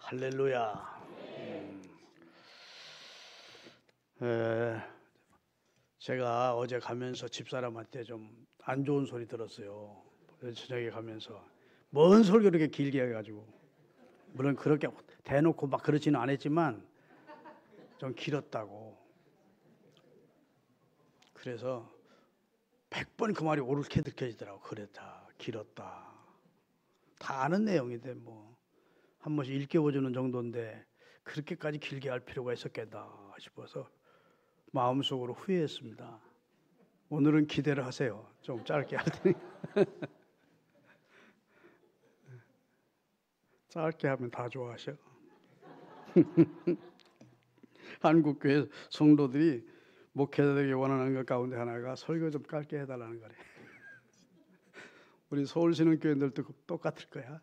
할렐루야. 제가 어제 가면서 집사람한테 좀 안 좋은 소리 들었어요. 저녁에 가면서 뭔 설교를 이렇게 길게 해가지고, 물론 그렇게 대놓고 막 그러지는 않았지만 좀 길었다고. 그래서 100번 그 말이 옳게 느껴지더라고. 그랬다, 길었다. 다 아는 내용인데 뭐 한 번씩 일깨워주는 정도인데 그렇게까지 길게 할 필요가 있었겠다 싶어서 마음속으로 후회했습니다. 오늘은 기대를 하세요. 좀 짧게 할 테니. 짧게 하면 다 좋아하셔. 한국교회 성도들이 목회자들에게 원하는 것 가운데 하나가 설교 좀 짧게 해달라는 거래. 우리 서울신흥교회들도 똑같을 거야.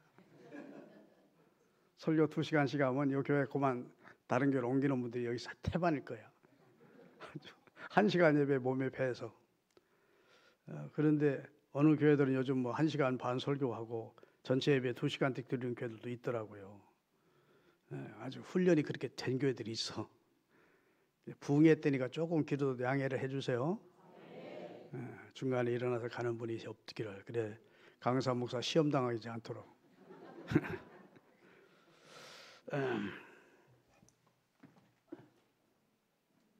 설교 2시간씩 하면 이 교회 그만 다른 교회로 옮기는 분들이 여기 태반일 거야. 1시간 예배 몸에 배서. 그런데 어느 교회들은 요즘 뭐 1시간 반 설교하고 전체 예배 2시간씩 드리는 교회들도 있더라고요. 아주 훈련이 그렇게 된 교회들이 있어. 부흥회 때니까 조금 기도도 양해를 해주세요. 중간에 일어나서 가는 분이 없기를. 그래 강사 목사 시험 당하지 않도록.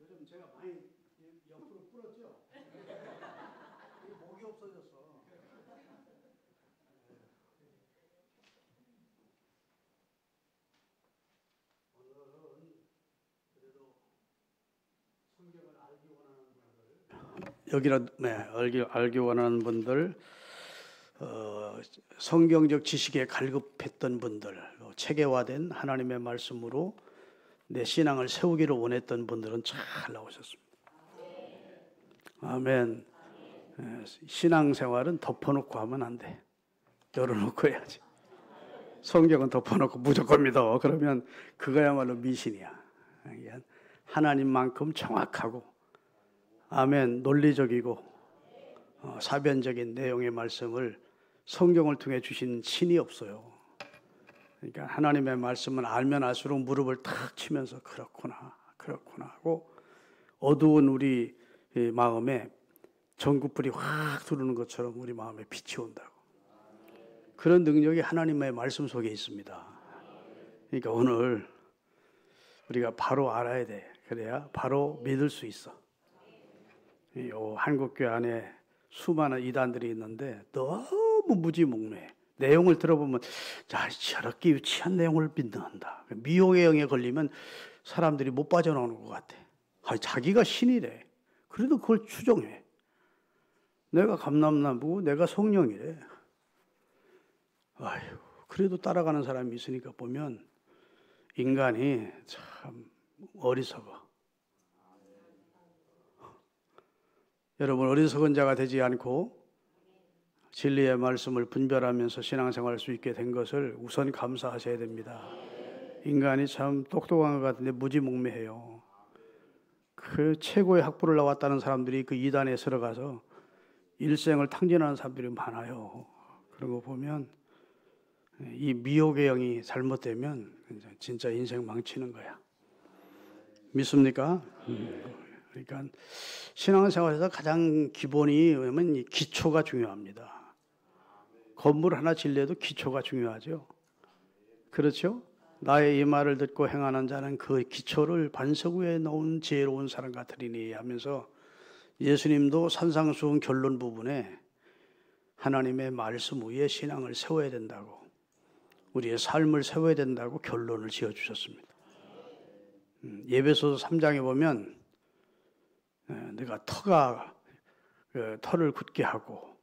요즘 제가 많이 옆으로 불었죠? 목이 없어졌어. 오늘은 그래도 성경을 알기 원하는 분들, 알기 원하는 분들, 성경적 지식에 갈급했던 분들, 체계화된 하나님의 말씀으로 내 신앙을 세우기를 원했던 분들은 잘 나오셨습니다. 아멘. 신앙생활은 덮어놓고 하면 안 돼. 열어놓고 해야지. 성경은 덮어놓고 무조건 믿어. 그러면 그거야말로 미신이야. 하나님만큼 정확하고, 아멘, 논리적이고 사변적인 내용의 말씀을 성경을 통해 주신 신이 없어요. 그러니까 하나님의 말씀은 알면 알수록 무릎을 탁 치면서 그렇구나 하고 어두운 우리 마음에 전구불이 확 들어오는 것처럼 우리 마음에 빛이 온다고. 그런 능력이 하나님의 말씀 속에 있습니다. 그러니까 오늘 우리가 바로 알아야 돼. 그래야 바로 믿을 수 있어. 이 한국교회 안에 수많은 이단들이 있는데 너무 무지몽매. 내용을 들어보면 자, 저렇게 유치한 내용을 믿는다. 미혹의 영에 걸리면 사람들이 못 빠져나오는 것 같아. 자기가 신이래. 그래도 그걸 추종해. 내가 감람나무고 내가 성령이래. 아유, 그래도 따라가는 사람이 있으니까 보면 인간이 참 어리석어. 여러분, 어리석은 자가 되지 않고 진리의 말씀을 분별하면서 신앙생활할 수 있게 된 것을 우선 감사하셔야 됩니다. 인간이 참 똑똑한 것 같은데 무지몽매해요. 그 최고의 학부를 나왔다는 사람들이 그 이단에 들어가서 일생을 탕진하는 사람들이 많아요. 그런 거 보면 이 미혹의 영이 잘못되면 진짜 인생 망치는 거야. 믿습니까? 그러니까 신앙생활에서 가장 기본이 뭐냐면 이 기초가 중요합니다. 건물 하나 질려도 기초가 중요하죠. 그렇죠? 나의 이 말을 듣고 행하는 자는 그 기초를 반석 위에 놓은 지혜로운 사람 같으리니 하면서 예수님도 산상수훈 결론 부분에 하나님의 말씀 위에 신앙을 세워야 된다고, 우리의 삶을 세워야 된다고 결론을 지어주셨습니다. 예배소서 3장에 보면 내가 털을 굳게 하고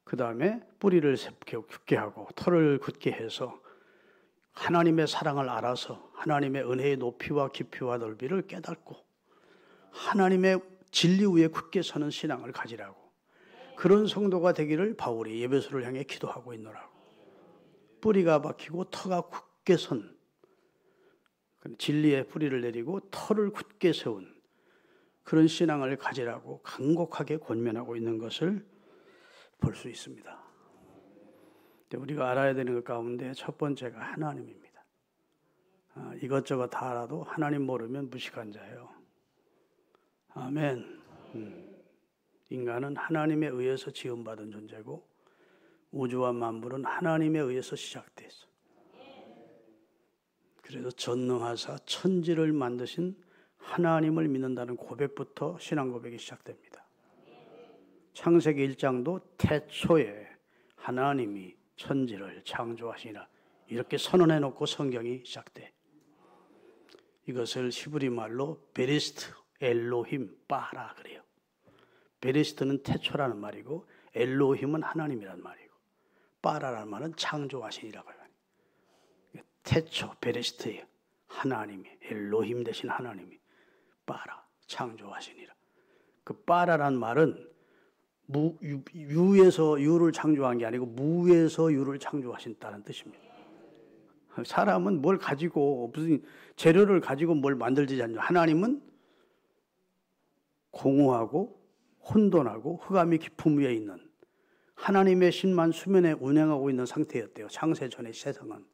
그 다음에 뿌리를 굳게 하고 털을 굳게 해서 하나님의 사랑을 알아서 하나님의 은혜의 높이와 깊이와 넓이를 깨닫고 하나님의 진리 위에 굳게 서는 신앙을 가지라고, 그런 성도가 되기를 바울이 예배소를 향해 기도하고 있노라고. 뿌리가 박히고 터가 굳게 선, 진리의 뿌리를 내리고 털을 굳게 세운 그런 신앙을 가지라고 간곡하게 권면하고 있는 것을 볼 수 있습니다. 우리가 알아야 되는 것 가운데 첫 번째가 하나님입니다. 이것저것 다 알아도 하나님 모르면 무식한 자예요. 아멘. 인간은 하나님에 의해서 지음받은 존재고 우주와 만물은 하나님에 의해서 시작됐어. 그래서 전능하사 천지를 만드신 하나님을 믿는다는 고백부터 신앙 고백이 시작됩니다. 창세기 1장도 태초에 하나님이 천지를 창조하시니라 이렇게 선언해 놓고 성경이 시작돼. 이것을 히브리 말로 베리스트 엘로힘 바라 그래요. 베리스트는 태초라는 말이고 엘로힘은 하나님이란 말이고 바라라는 말은 창조하시니라고 해요. 태초 베리스트에 하나님이 엘로힘 대신 하나님이 바라 창조하시니라. 그 바라란 말은 유에서 유를 창조한 게 아니고 무에서 유를 창조하신다는 뜻입니다. 사람은 뭘 가지고 무슨 재료를 가지고 뭘 만들지 않죠. 하나님은 공허하고 혼돈하고 흑암이 깊음 위에 있는 하나님의 신만 수면에 운행하고 있는 상태였대요. 창세 전의 세상은.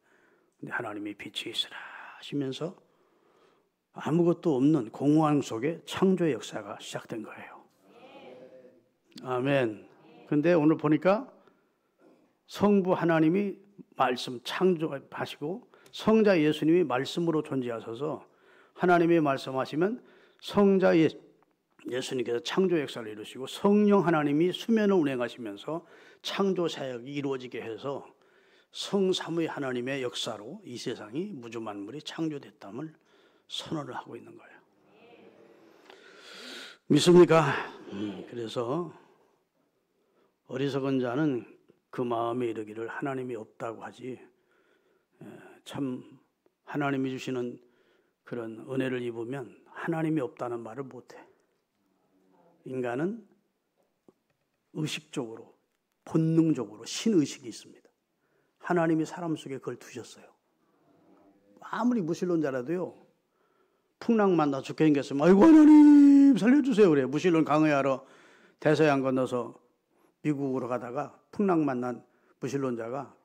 근데 하나님이 빛이 있으라 하시면서 아무것도 없는 공허함 속에 창조의 역사가 시작된 거예요. 아멘. 근데 오늘 보니까 성부 하나님이 말씀 창조하시고 성자 예수님이 말씀으로 존재하셔서 하나님이 말씀하시면 성자 예수님께서 창조 역사를 이루시고 성령 하나님이 수면을 운행하시면서 창조 사역이 이루어지게 해서 성삼위 하나님의 역사로 이 세상이 무주 만물이 창조됐담을 선언을 하고 있는 거예요. 믿습니까? 그래서 어리석은 자는 그 마음에 이르기를 하나님이 없다고 하지 참 하나님이 주시는 그런 은혜를 입으면 하나님이 없다는 말을 못해. 인간은 의식적으로 본능적으로 신의식이 있습니다. 하나님이 사람 속에 그걸 두셨어요. 아무리 무신론자라도요. 풍랑 만나 죽게 생겼으면 아이고 하나님 살려주세요 그래. 무신론 강의하러 대서양 건너서 미국으로 가다가 풍랑 만난 무신론자가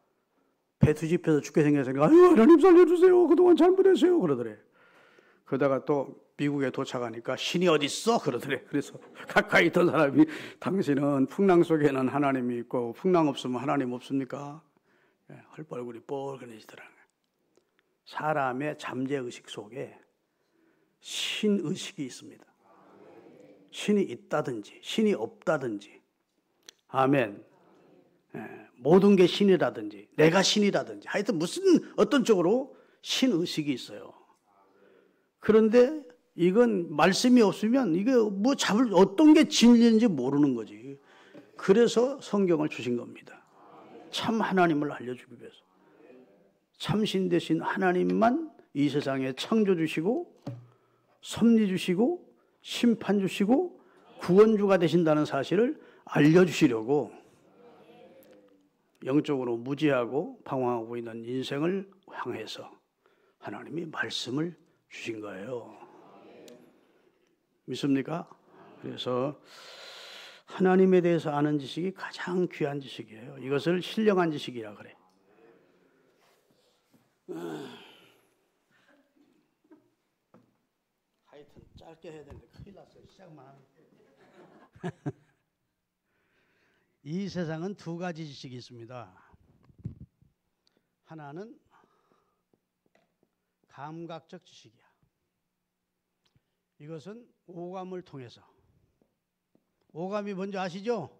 배 뒤집혀서 죽게 생겼으니까 아이고 하나님 살려주세요. 그동안 잘못했어요 그러더래. 그러다가 또 미국에 도착하니까 신이 어디 있어? 그러더래. 그래서 가까이 있던 사람이 당신은 풍랑 속에는 하나님이 있고 풍랑 없으면 하나님 없습니까? 얼굴이 뻘건해지더라고요. 사람의 잠재의식 속에 신의식이 있습니다. 신이 있다든지 신이 없다든지 아멘. 모든 게 신이라든지 내가 신이라든지 하여튼 무슨 어떤 쪽으로 신의식이 있어요. 그런데 이건 말씀이 없으면 이게 뭐 어떤 게 진리인지 모르는 거지. 그래서 성경을 주신 겁니다. 참 하나님을 알려주기 위해서. 참신 되신 하나님만 이 세상에 창조 주시고 섭리 주시고 심판 주시고 구원주가 되신다는 사실을 알려주시려고 영적으로 무지하고 방황하고 있는 인생을 향해서 하나님이 말씀을 주신 거예요. 믿습니까? 그래서 하나님에 대해서 아는 지식이 가장 귀한 지식이에요. 이것을 신령한 지식이라 그래. 하여튼 짧게 해야 되는데 큰일 났어요. 시작만 하면. 이 세상은 두 가지 지식이 있습니다. 하나는 감각적 지식이야. 이것은 오감을 통해서. 오감이 뭔지 아시죠?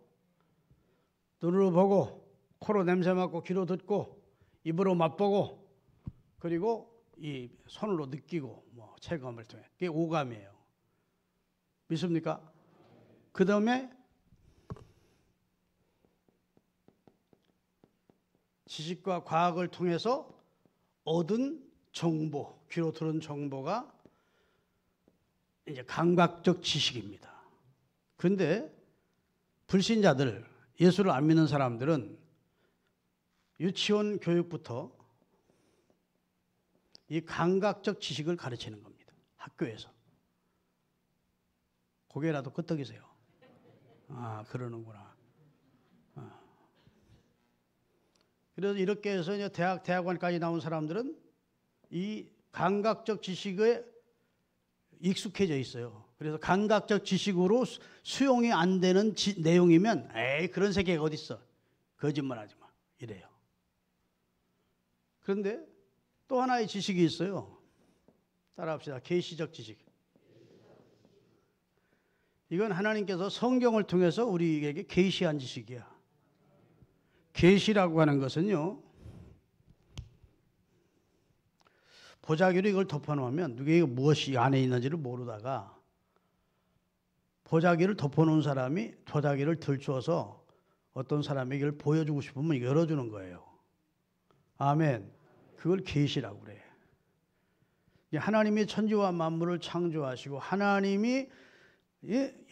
눈으로 보고 코로 냄새 맡고 귀로 듣고 입으로 맛보고 그리고 이 손으로 느끼고 뭐 체감을 통해. 그게 오감이에요. 믿습니까? 그 다음에 지식과 과학을 통해서 얻은 정보, 귀로 들은 정보가 이제 감각적 지식입니다. 그런데 불신자들, 예수를 안 믿는 사람들은 유치원 교육부터 이 감각적 지식을 가르치는 겁니다. 학교에서. 고개라도 끄덕이세요. 아, 그러는구나. 그래서 이렇게 해서 이제 대학원까지 나온 사람들은 이 감각적 지식에 익숙해져 있어요. 그래서 감각적 지식으로 수용이 안 되는 내용이면 에이 그런 세계가 어디 있어. 거짓말하지 마. 이래요. 그런데 또 하나의 지식이 있어요. 따라합시다. 계시적 지식. 이건 하나님께서 성경을 통해서 우리에게 계시한 지식이야. 계시라고 하는 것은요. 보자기로 이걸 덮어놓으면 누구에게 무엇이 안에 있는지를 모르다가 보자기를 덮어놓은 사람이 보자기를 들추어서 어떤 사람에게 이걸 보여주고 싶으면 열어주는 거예요. 아멘. 그걸 계시라고 그래. 하나님이 천지와 만물을 창조하시고 하나님이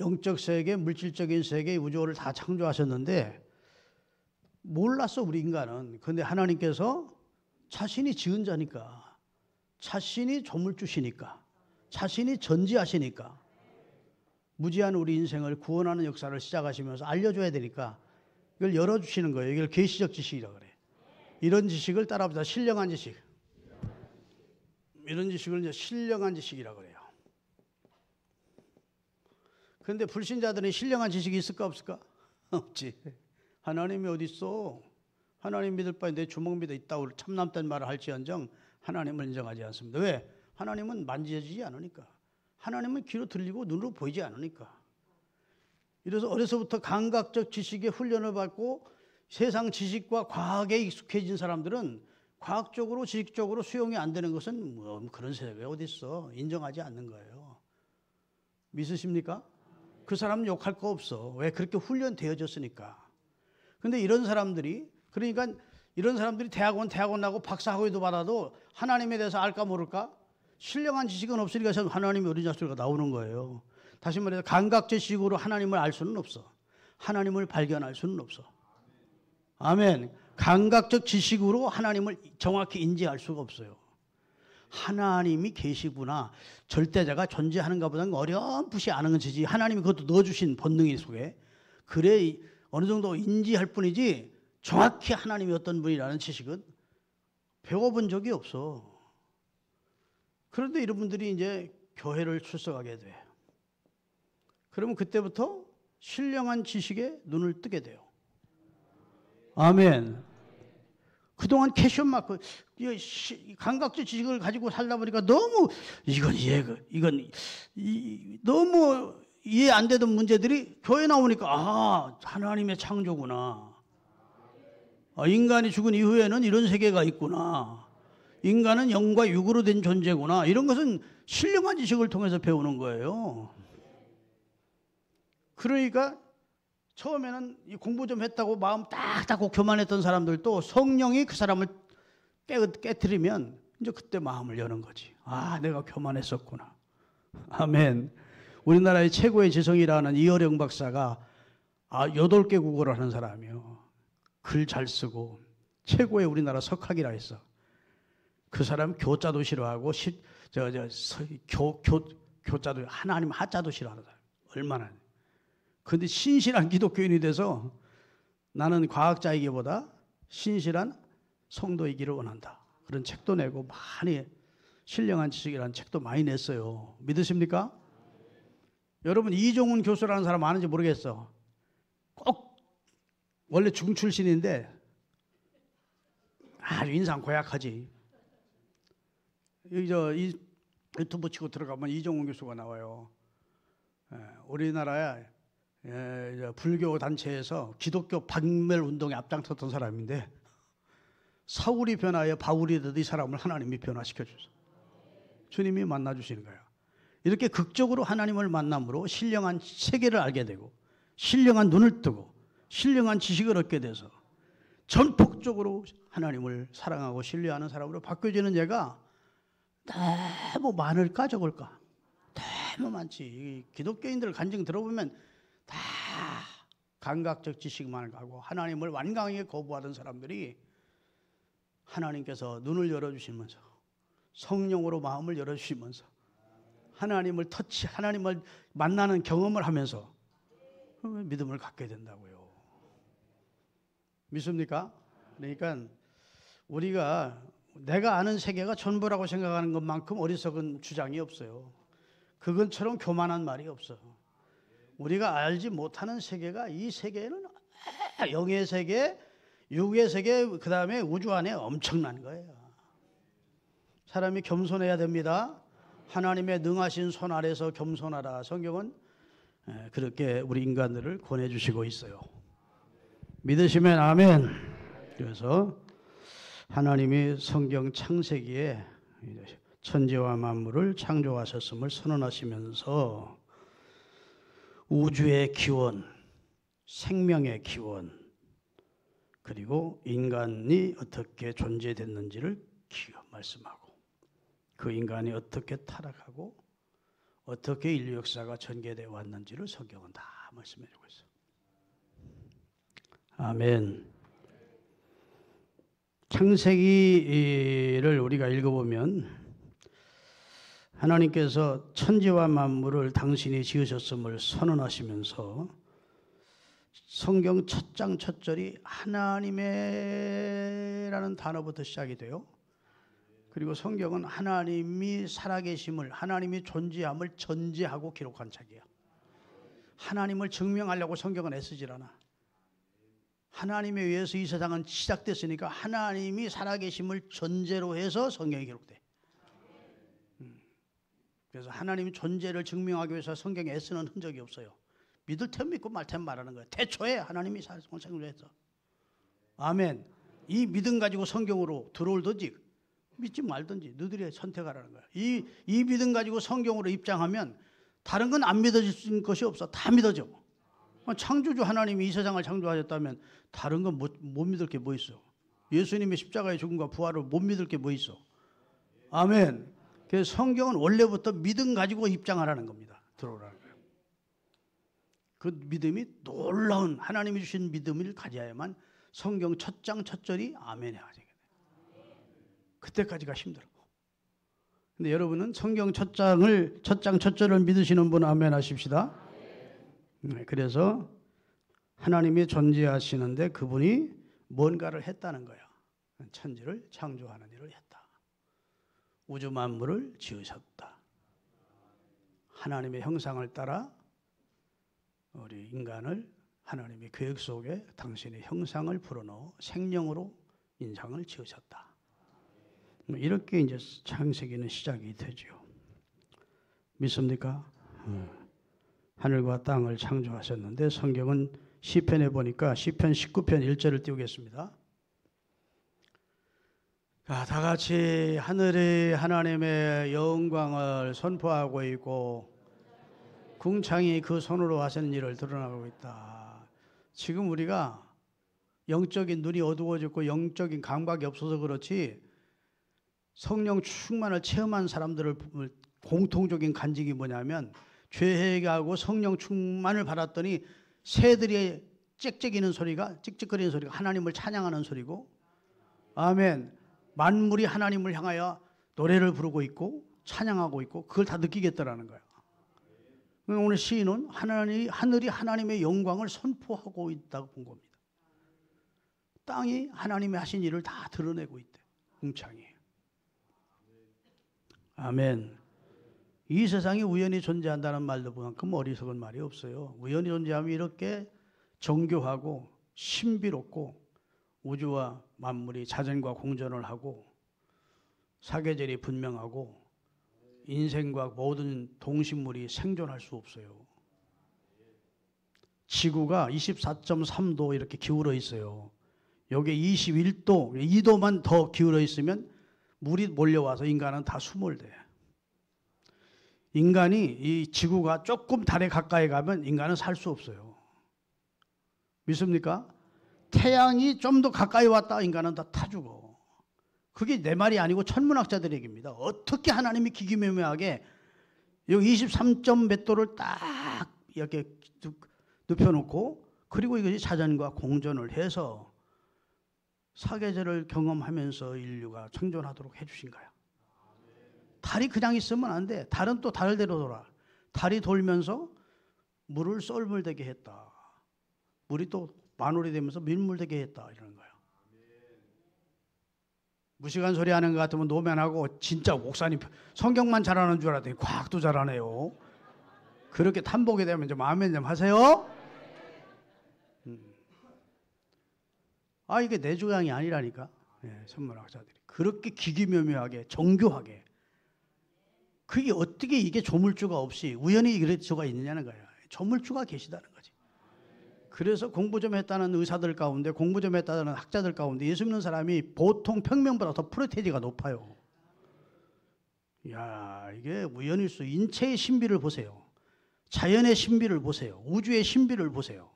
영적 세계, 물질적인 세계, 우주를 다 창조하셨는데 몰랐어 우리 인간은. 그런데 하나님께서 자신이 지은 자니까, 자신이 조물주시니까, 자신이 전지하시니까 무지한 우리 인생을 구원하는 역사를 시작하시면서 알려줘야 되니까 이걸 열어주시는 거예요. 이걸 계시적 지식이라고 그래. 이런 지식을 따라합시다. 신령한 지식. 이런 지식을 이제 신령한 지식이라고 그래요. 그런데 불신자들은 신령한 지식이 있을까 없을까? 없지. 하나님이 어디 있어? 하나님 믿을 바에 내 주먹 밑에 있다고 참남된 말을 할지언정 하나님을 인정하지 않습니다. 왜? 하나님은 만져지지 않으니까. 하나님은 귀로 들리고 눈으로 보이지 않으니까. 이래서 어려서부터 감각적 지식에 훈련을 받고 세상 지식과 과학에 익숙해진 사람들은 과학적으로 지식적으로 수용이 안 되는 것은 뭐 그런 세계가 어디 있어? 인정하지 않는 거예요. 믿으십니까? 그 사람은 욕할 거 없어. 왜? 그렇게 훈련되어졌으니까. 근데 이런 사람들이, 그러니까 이런 사람들이 대학원 나고 박사학위도 받아도 하나님에 대해서 알까 모를까? 신령한 지식은 없으니까 하나님이 어디냐 소리가 나오는 거예요. 다시 말해서 감각적 지식으로 하나님을 알 수는 없어. 하나님을 발견할 수는 없어. 아멘. 감각적 지식으로 하나님을 정확히 인지할 수가 없어요. 하나님이 계시구나. 절대자가 존재하는가 보다는 어렴풋이 아는 것이지. 하나님이 그것도 넣어주신 본능이 속에. 그래 어느 정도 인지할 뿐이지 정확히 하나님이 어떤 분이라는 지식은 배워본 적이 없어. 그런데 이런 분들이 이제 교회를 출석하게 돼. 그러면 그때부터 신령한 지식에 눈을 뜨게 돼요. 아멘. 그동안 캐션 마크, 감각적 지식을 가지고 살다 보니까 너무, 너무 이해 안 되던 문제들이 교회 나오니까, 하나님의 창조구나. 인간이 죽은 이후에는 이런 세계가 있구나. 인간은 영과 육으로 된 존재구나. 이런 것은 신령한 지식을 통해서 배우는 거예요. 그러니까 처음에는 공부 좀 했다고 마음 딱 닫고 교만했던 사람들도 성령이 그 사람을 깨트리면 이제 그때 마음을 여는 거지. 내가 교만했었구나. 아멘. 우리나라의 최고의 지성이라는 이어령 박사가 8개 국어를 하는 사람이요. 글 잘 쓰고 최고의 우리나라 석학이라 했어. 그 사람 교자도 싫어하고 교자도 하나님 하자도 싫어하는 사람. 얼마나. 그런데 신실한 기독교인이 돼서 나는 과학자이기보다 신실한 성도이기를 원한다. 그런 책도 내고 많이 신령한 지식이라는 책도 많이 냈어요. 믿으십니까? 여러분 이종훈 교수라는 사람 아는지 모르겠어. 꼭 원래 중 출신인데 아주 인상 고약하지. 이 유튜브 치고 들어가면 이종훈 교수가 나와요. 우리나라에 불교 단체에서 기독교 박멸 운동에 앞장섰던 사람인데 사울이 변하여 바울이 되듯 이 사람을 하나님이 변화시켜 주셔서 주님이 만나 주시는 거예요. 이렇게 극적으로 하나님을 만남으로 신령한 세계를 알게 되고 신령한 눈을 뜨고 신령한 지식을 얻게 돼서 전폭적으로 하나님을 사랑하고 신뢰하는 사람으로 바뀌어지는 예가 너무 많을까 적을까? 너무 많지. 기독교인들 간증 들어보면 다 감각적 지식만 가고 하나님을 완강하게 거부하던 사람들이 하나님께서 눈을 열어주시면서 성령으로 마음을 열어주시면서 하나님을 만나는 경험을 하면서 믿음을 갖게 된다고요. 믿습니까? 그러니까 우리가 내가 아는 세계가 전부라고 생각하는 것만큼 어리석은 주장이 없어요. 그것처럼 교만한 말이 없어. 우리가 알지 못하는 세계가 이 세계는 영의 세계, 육의 세계, 그 다음에 우주 안에 엄청난 거예요. 사람이 겸손해야 됩니다. 하나님의 능하신 손 아래서 겸손하라. 성경은 그렇게 우리 인간들을 권해주시고 있어요. 믿으시면 아멘. 그래서 하나님이 성경 창세기에 천지와 만물을 창조하셨음을 선언하시면서 우주의 기원, 생명의 기원, 그리고 인간이 어떻게 존재됐는지를 말씀하고 그 인간이 어떻게 타락하고 어떻게 인류 역사가 전개되어 왔는지를 성경은 다 말씀해 주고 있어요. 아멘. 창세기를 우리가 읽어보면 하나님께서 천지와 만물을 당신이 지으셨음을 선언하시면서 성경 첫 장 첫 절이 하나님의라는 단어부터 시작이 돼요. 그리고 성경은 하나님이 살아계심을, 하나님이 존재함을 전제하고 기록한 책이에요. 하나님을 증명하려고 성경은 애쓰질 않아. 하나님에 의해서 이 세상은 시작됐으니까 하나님이 살아계심을 전제로 해서 성경이 기록돼. 그래서 하나님의 존재를 증명하기 위해서 성경에 애쓰는 흔적이 없어요. 믿을 템 믿고 말 템 말하는 거예요. 태초에 하나님이 성경을 했어. 아멘. 이 믿음 가지고 성경으로 들어올든지 믿지 말든지 너희들이 선택하라는 거야. 이 믿음 가지고 성경으로 입장하면 다른 건 안 믿어질 것이 없어. 다 믿어져. 창조주 하나님이 이 세상을 창조하셨다면 다른 건 못 믿을 게 뭐 있어. 예수님의 십자가의 죽음과 부활을 못 믿을 게 뭐 있어. 아멘. 그래서 성경은 원래부터 믿음 가지고 입장하라는 겁니다. 들어오라는 거예요. 그 믿음이 놀라운 하나님이 주신 믿음을 가져야만 성경 첫 장 첫 절이 아멘이 하게 돼요. 그때까지가 힘들어. 근데 여러분은 성경 첫 장 첫 절을 믿으시는 분 아멘 하십시다. 그래서 하나님이 존재하시는데 그분이 뭔가를 했다는 거야. 천지를 창조하는 일을 했다. 우주 만물을 지으셨다. 하나님의 형상을 따라 우리 인간을 하나님의 계획 속에 당신의 형상을 불어넣어 생명으로 인상을 지으셨다. 이렇게 이제 창세기는 시작이 되죠. 믿습니까? 하늘과 땅을 창조하셨는데 성경은 시편에 보니까 시편 19편 1절을 띄우겠습니다. 다 같이 하늘이 하나님의 영광을 선포하고 있고 궁창이 그 손으로 하신 일을 드러나고 있다. 지금 우리가 영적인 눈이 어두워졌고 영적인 감각이 없어서 그렇지 성령 충만을 체험한 사람들을 공통적인 간직이 뭐냐면 죄회개하고 성령 충만을 받았더니 새들이 짹짹이는 소리가 찍찍거리는 소리가 하나님을 찬양하는 소리고 아멘. 만물이 하나님을 향하여 노래를 부르고 있고 찬양하고 있고 그걸 다 느끼겠다라는 거야. 오늘 시인은 하늘이 하나님의 영광을 선포하고 있다고 본 겁니다. 땅이 하나님의 하신 일을 다 드러내고 있대. 궁창이. 아멘. 이 세상이 우연히 존재한다는 말도 그만큼 어리석은 말이 없어요. 우연히 존재하면 이렇게 정교하고 신비롭고 우주와 만물이 자전과 공전을 하고 사계절이 분명하고 인생과 모든 동식물이 생존할 수 없어요. 지구가 24.3도 이렇게 기울어 있어요. 여기에 21도, 2도만 더 기울어 있으면 물이 몰려와서 인간은 다 수몰돼. 인간이 이 지구가 조금 달에 가까이 가면 인간은 살 수 없어요. 믿습니까? 태양이 좀 더 가까이 왔다 인간은 다 타 죽어. 그게 내 말이 아니고 천문학자들의 얘기입니다. 어떻게 하나님이 기기묘묘하게 여기 23점 몇 도를 딱 이렇게 눕혀놓고 그리고 이것이 자전과 공전을 해서 사계절을 경험하면서 인류가 생존하도록 해주신 거야. 달이 그냥 있으면 안 돼. 달은 또 달대로 돌아. 달이 돌면서 물을 썰물되게 했다. 물이 또 만월이 되면서 밀물되게 했다. 이러는 거야. 무식한 소리 하는 것 같으면 노면하고 진짜 목사님 성경만 잘하는 줄 알았더니 과학도 잘하네요. 그렇게 탐복이 되면 좀 아멘 좀 하세요. 이게 내 주장이 아니라니까. 천문학자들이 그렇게 기기묘묘하게 정교하게, 그게 어떻게 이게 조물주가 없이 우연히 이럴 수가 있느냐는 거야. 조물주가 계시다는 거지. 그래서 공부 좀 했다는 의사들 가운데, 공부 좀 했다는 학자들 가운데 예수 믿는 사람이 보통 평면보다 더 프로테이지가 높아요. 야, 이게 우연일 수. 인체의 신비를 보세요. 자연의 신비를 보세요. 우주의 신비를 보세요.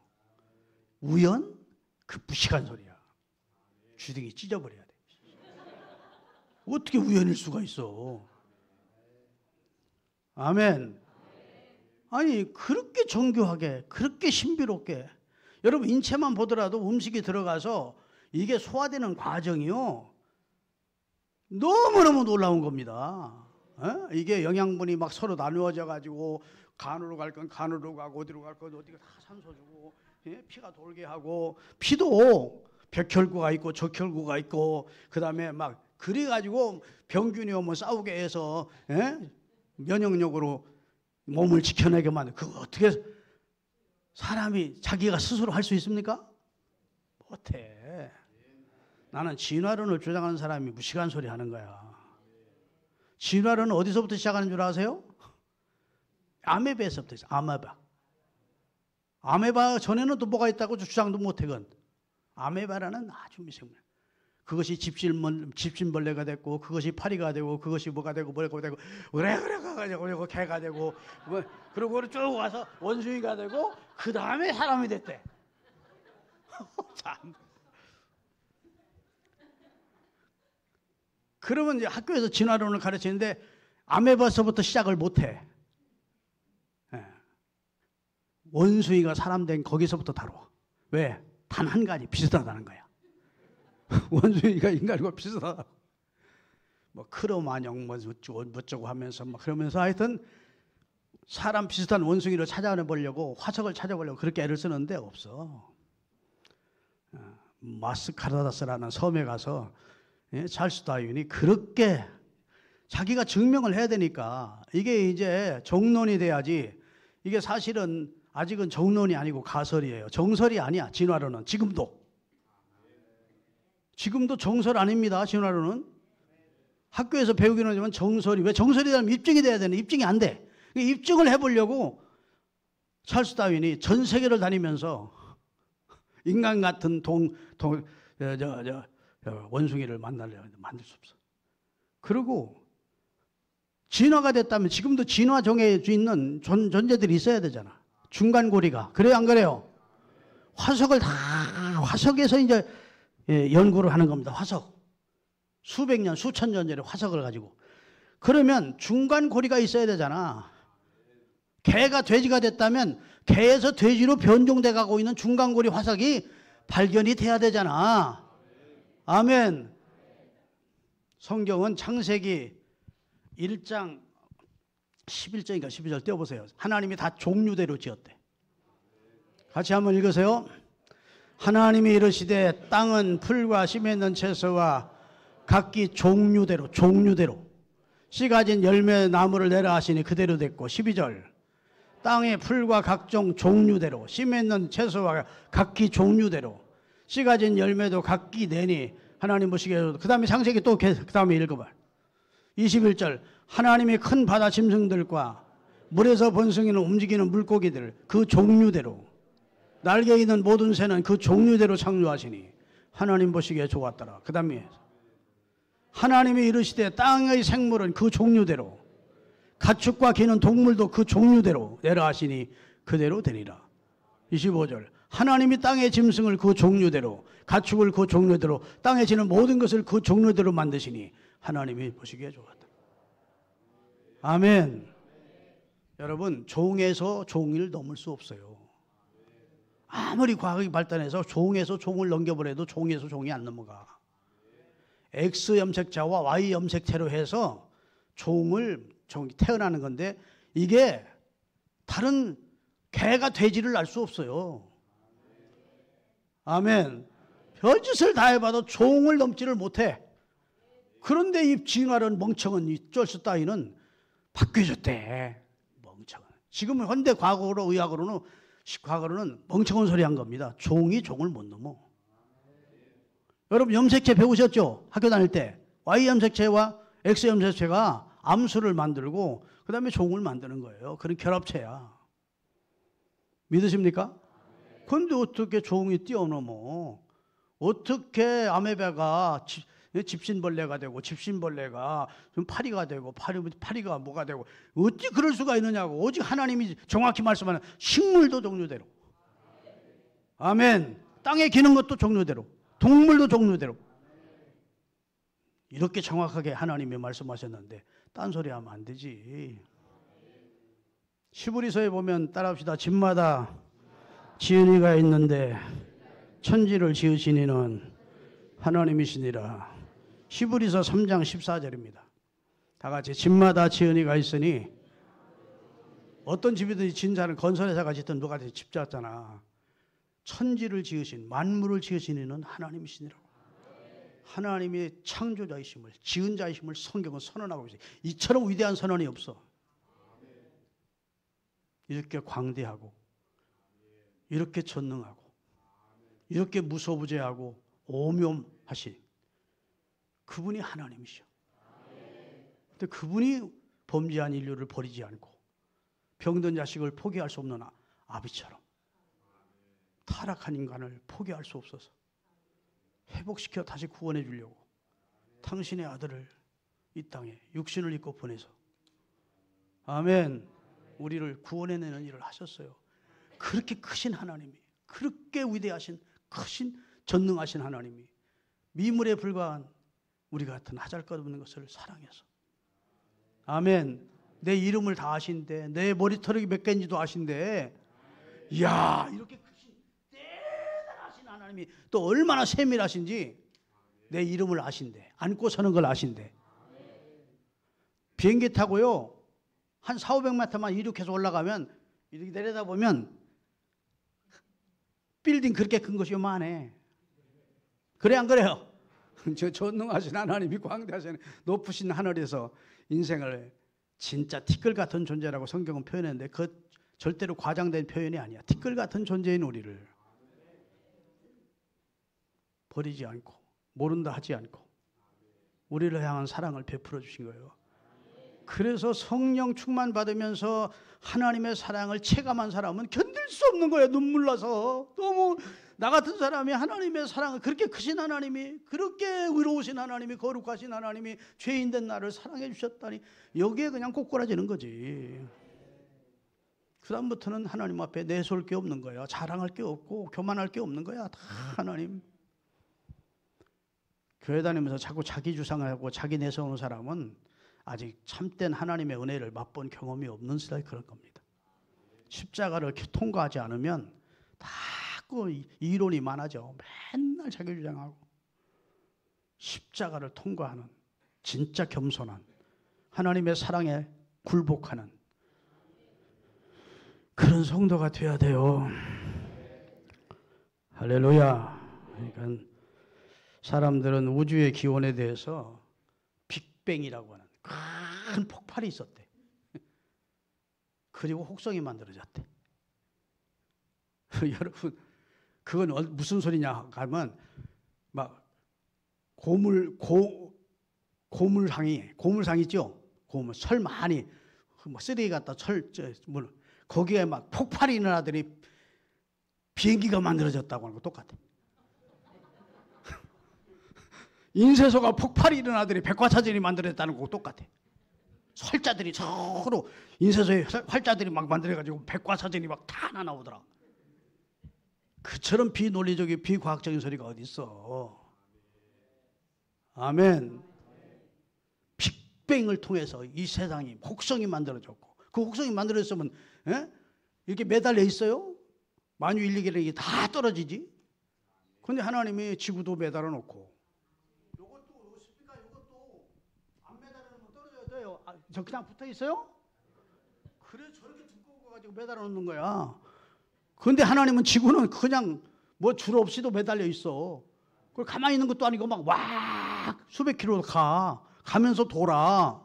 우연? 그 무식한 소리야. 주둥이 찢어버려야 돼. 어떻게 우연일 수가 있어. 아멘. 아니, 그렇게 정교하게, 그렇게 신비롭게. 여러분, 인체만 보더라도 음식이 들어가서 이게 소화되는 과정이요, 너무너무 놀라운 겁니다. 이게 영양분이 막 서로 나누어져 가지고 간으로 갈 건 간으로 가고, 어디로 갈 건 어디가 다 산소 주고, 피가 돌게 하고, 피도 백혈구가 있고 적혈구가 있고, 그 다음에 막 그래가지고 병균이 오면 싸우게 해서 면역력으로 몸을 지켜내게 만든. 그거 어떻게 사람이 자기가 스스로 할 수 있습니까? 못해. 나는 진화론을 주장하는 사람이 무식한 소리 하는 거야. 진화론은 어디서부터 시작하는 줄 아세요? 아메바에서부터 있어. 아메바 전에는 또 뭐가 있다고 주장도 못하건. 아메바라는 아주 미생물. 그것이 집신벌레가 됐고, 그것이 파리가 되고, 그것이 뭐가 되고, 뭐가 되고, 그래 개가 되고, 그리고 쭉 와서 원숭이가 되고, 그 다음에 사람이 됐대. 참. 그러면 이제 학교에서 진화론을 가르치는데 아메바서부터 시작을 못해. 원숭이가 사람 된 거기서부터 다뤄. 왜? 단 한 가지, 비슷하다는 거야. 원숭이가 인간과 비슷하다. 뭐 크로마뇽 뭐 어쩌고 하면서 막 그러면서 하여튼 사람 비슷한 원숭이를 찾아내보려고, 화석을 찾아보려고 그렇게 애를 쓰는데 없어. 마스카라다스라는 섬에 가서 찰스 다윈이 그렇게 자기가 증명을 해야 되니까, 이게 이제 정론이 돼야지. 이게 사실은 아직은 정론이 아니고 가설이에요. 정설이 아니야, 진화론은. 지금도 정설 아닙니다, 진화론은. 학교에서 배우기는 하지만 정설이, 왜 정설이 되면 입증이 돼야 되는, 입증이 안 돼. 입증을 해보려고 찰스 다윈이 전 세계를 다니면서 인간 같은 원숭이를 만들 수 없어. 그리고 진화가 됐다면 지금도 진화 정해져 있는 존재들이 있어야 되잖아. 중간고리가. 그래요, 안 그래요? 화석에서 이제 연구를 하는 겁니다. 화석. 수백 년, 수천 년 전에 화석을 가지고. 그러면 중간고리가 있어야 되잖아. 개가 돼지가 됐다면 개에서 돼지로 변종돼 가고 있는 중간고리 화석이 발견이 돼야 되잖아. 아멘. 성경은 창세기 1장 11절인가 12절 떼어보세요. 하나님이 다 종류대로 지었대. 같이 한번 읽으세요. 하나님이 이르시되 땅은 풀과 씨 맺는 채소와 각기 종류대로 씨 가진 열매 나무를 내라 하시니 그대로 됐고. 12절 땅의 풀과 각종 종류대로 씨 맺는 채소와 각기 종류대로 씨 가진 열매도 각기 내니 하나님 보시기에. 그 다음에 창세기 또 그 다음에 읽어봐. 21절 하나님이 큰 바다 짐승들과 물에서 번성이는 움직이는 물고기들 그 종류대로 날개 있는 모든 새는 그 종류대로 창조하시니 하나님 보시기에 좋았더라. 그 다음에 하나님이 이르시되 땅의 생물은 그 종류대로 가축과 기는 동물도 그 종류대로 내라 하시니 그대로 되리라. 25절 하나님이 땅의 짐승을 그 종류대로 가축을 그 종류대로 땅에 지는 모든 것을 그 종류대로 만드시니 하나님이 보시기에 좋았다. 아멘. 여러분, 종에서 종을 넘을 수 없어요. 아무리 과학이 발달해서 종에서 종을 넘겨버려도 종에서 종이 안 넘어가. X 염색자와 Y 염색체로 해서 종이 태어나는 건데, 이게 다른 개가 돼지를 알 수 없어요. 아멘. 별짓을 다 해봐도 종을 넘지를 못해. 그런데 이 징하는 멍청한 이 쩔수 따위는 바뀌어졌대. 멍청한. 지금은 현대 과거로 과거로는 멍청한 소리 한 겁니다. 종이 종을 못 넘어. 여러분 염색체 배우셨죠? 학교 다닐 때 Y 염색체와 X 염색체가 암수를 만들고 그 다음에 종을 만드는 거예요. 그런 결합체야. 믿으십니까? 그런데 어떻게 종이 뛰어넘어? 어떻게 아메바가 집신벌레가 되고 집신벌레가 파리가 되고 파리가 뭐가 되고 어찌 그럴 수가 있느냐고. 오직 하나님이 정확히 말씀하는 식물도 종류대로. 아멘. 땅에 기는 것도 종류대로. 동물도 종류대로. 이렇게 정확하게 하나님이 말씀하셨는데 딴소리 하면 안 되지. 시브리서에 보면 따라합시다. 집마다 지은이가 있는데 천지를 지으신 이는 하나님이시니라. 시브리서 3장 14절입니다. 다 같이 집마다 지은이가 있으니 어떤 집이든지 진자는 건설회사가 짓든 누가 집 짰잖아. 천지를 지으신 만물을 지으신 이는 하나님이시니라고. 하나님이 창조자이심을 지은 자이심을 성경은 선언하고 있어요. 이처럼 위대한 선언이 없어. 이렇게 광대하고 이렇게 전능하고 이렇게 무소부재하고 오묘하신 그분이 하나님이셔. 근데 그분이 범죄한 인류를 버리지 않고 병든 자식을 포기할 수 없는 아비처럼 타락한 인간을 포기할 수 없어서 회복시켜 다시 구원해 주려고 당신의 아들을 이 땅에 육신을 입고 보내서 아멘. 우리를 구원해내는 일을 하셨어요. 그렇게 크신 하나님이, 그렇게 위대하신 크신 전능하신 하나님이 미물에 불과한 우리 같은 하잘것없는 것을 사랑해서 아멘. 내 이름을 다 아신대. 내 머리털이 몇 개인지도 아신대. 이야, 이렇게 크신 대단하신 하나님이 또 얼마나 세밀하신지 내 이름을 아신대. 안고 서는 걸 아신대. 비행기 타고요 한 400~500m만 이륙해서 올라가면 이렇게 내려다보면 빌딩 그렇게 큰 것이 요만해. 그래 안 그래요? 저 전능하신 하나님이 광대하신 높으신 하늘에서 인생을 진짜 티끌 같은 존재라고 성경은 표현했는데 그 절대로 과장된 표현이 아니야. 티끌 같은 존재인 우리를 버리지 않고 모른다 하지 않고 우리를 향한 사랑을 베풀어 주신 거예요. 그래서 성령 충만 받으면서 하나님의 사랑을 체감한 사람은 견딜 수 없는 거예요. 눈물 나서. 너무 나 같은 사람이 하나님의 사랑을 그렇게 크신 하나님이 그렇게 의로우신 하나님이 거룩하신 하나님이 죄인된 나를 사랑해 주셨다니 여기에 그냥 꼬꾸라지는 거지. 그 다음부터는 하나님 앞에 내세울 게 없는 거야. 자랑할 게 없고 교만할 게 없는 거야. 다 하나님. 교회 다니면서 자꾸 자기 주장을 하고 자기 내세우는 사람은 아직 참된 하나님의 은혜를 맛본 경험이 없는 스타일 그런 겁니다. 십자가를 통과하지 않으면 자꾸 이론이 많아져. 맨날 자기 주장하고 십자가를 통과하는 진짜 겸손한 하나님의 사랑에 굴복하는 그런 성도가 돼야 돼요. 할렐루야. 그러니까 사람들은 우주의 기원에 대해서 빅뱅이라고 하는 큰 폭발이 있었대. 그리고 혹성이 만들어졌대. 여러분, 그건 무슨 소리냐 하면 막 고물상 있죠? 고물 철 많이 뭐 쓰레기 갖다 거기에 막 폭발이 일어나더니 비행기가 만들어졌다고 하는 거 똑같아. 인쇄소가 폭발이 일어나더니 백과사전이 만들어졌다는 거 똑같아. 설자들이 서로 인쇄소에 활자들이 막 만들어가지고 백과사전이 막 다 하나 나오더라. 그처럼 비논리적인 비과학적인 소리가 어디 있어. 아멘. 빅뱅을 통해서 이 세상이 혹성이 만들어졌고 그 혹성이 만들어졌으면 이렇게 매달려 있어요? 만유 1, 2개력이 다 떨어지지. 그런데 하나님이 지구도 매달아 놓고 요것도 안 매달아 놓으면 떨어져야 돼요. 저 그냥 붙어 있어요? 그래 저렇게 두꺼워 가지고 매달아 놓는 거야. 그런데 하나님은 지구는 그냥 뭐 줄 없이도 매달려 있어. 그걸 가만히 있는 것도 아니고 막 와 막 수백 킬로 가면서 돌아.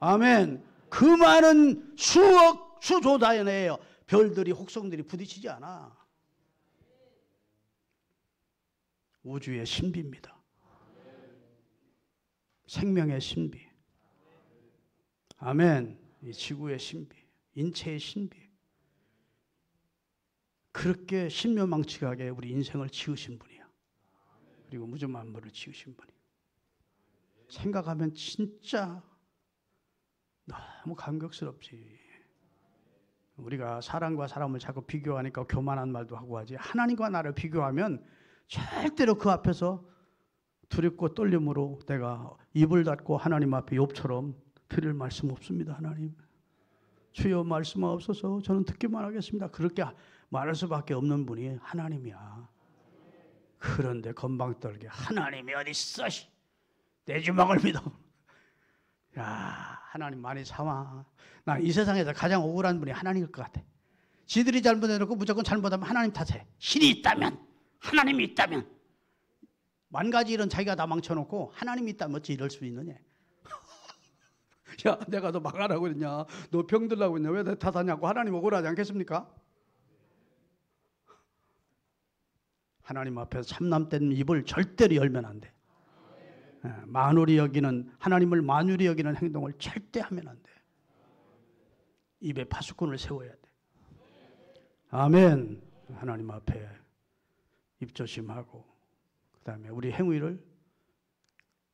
아멘. 그 많은 수억, 수조단의 별들이, 혹성들이 부딪히지 않아. 우주의 신비입니다. 생명의 신비. 아멘. 이 지구의 신비, 인체의 신비. 그렇게 신묘망측하게 우리 인생을 지으신 분이야. 그리고 무주 만물을 지으신 분이야. 생각하면 진짜 너무 감격스럽지. 우리가 사람과 사람을 자꾸 비교하니까 교만한 말도 하고 하지, 하나님과 나를 비교하면 절대로 그 앞에서 두렵고 떨림으로 내가 입을 닫고 하나님 앞에 욥처럼 드릴 말씀 없습니다. 하나님, 주여 말씀하옵소서, 저는 듣기만 하겠습니다. 그렇게 말할 수밖에 없는 분이 하나님이야. 그런데 건방 떨게 하나님이 어디 있어? 내 주먹을 믿어. 야, 하나님 많이 참아. 나 이 세상에서 가장 억울한 분이 하나님일 것 같아. 지들이 잘못해놓고 무조건 잘못하면 하나님 탓해. 신이 있다면, 하나님이 있다면. 만 가지 일은 자기가 다 망쳐놓고 하나님이 있다면 어찌 이럴 수 있느냐. 야, 내가 너 망하라고 그랬냐, 너 병들라고 그랬냐, 왜 내 탓하냐고 하나님 억울하지 않겠습니까? 하나님 앞에서 참남된 입을 절대로 열면 안 돼. 만울이 여기는, 하나님을 만울이 여기는 행동을 절대 하면 안 돼. 입에 파수꾼을 세워야 돼. 아멘. 하나님 앞에 입조심하고, 그 다음에 우리 행위를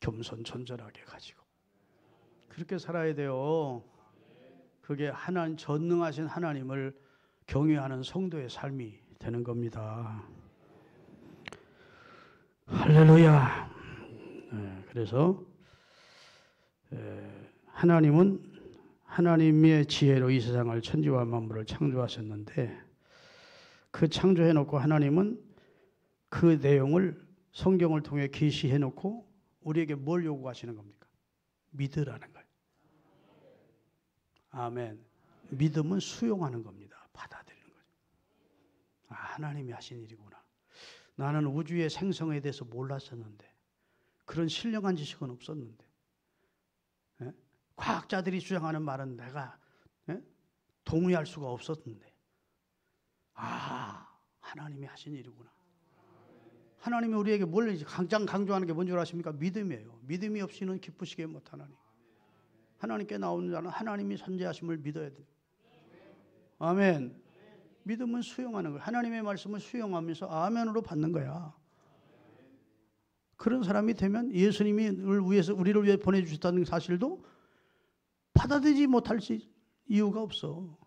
겸손존전하게 가지고 그렇게 살아야 돼요. 그게 하나님, 전능하신 하나님을 경외하는 성도의 삶이 되는 겁니다. 할렐루야. 그래서 하나님은 하나님의 지혜로 이 세상을, 천지와 만물을 창조하셨는데, 그 창조해 놓고 하나님은 그 내용을 성경을 통해 계시해 놓고 우리에게 뭘 요구하시는 겁니까? 믿으라는 거예요. 아멘. 믿음은 수용하는 겁니다. 받아들이는 거죠. 아, 하나님이 하신 일이구나. 나는 우주의 생성에 대해서 몰랐었는데, 그런 신령한 지식은 없었는데, 과학자들이 주장하는 말은 내가 동의할 수가 없었는데, 아, 하나님이 하신 일이구나. 하나님이 우리에게 뭘 가장 강조하는 게 뭔 줄 아십니까? 믿음이에요. 믿음이 없이는 기쁘시게 못하나니. 하나님께 나오는 자는 하나님이 선지하심을 믿어야 돼요. 아멘. 믿음은 수용하는 거예요. 하나님의 말씀을 수용하면서 아멘으로 받는 거야. 그런 사람이 되면 예수님이 우리를 위해 보내주셨다는 사실도 받아들이지 못할 이유가 없어.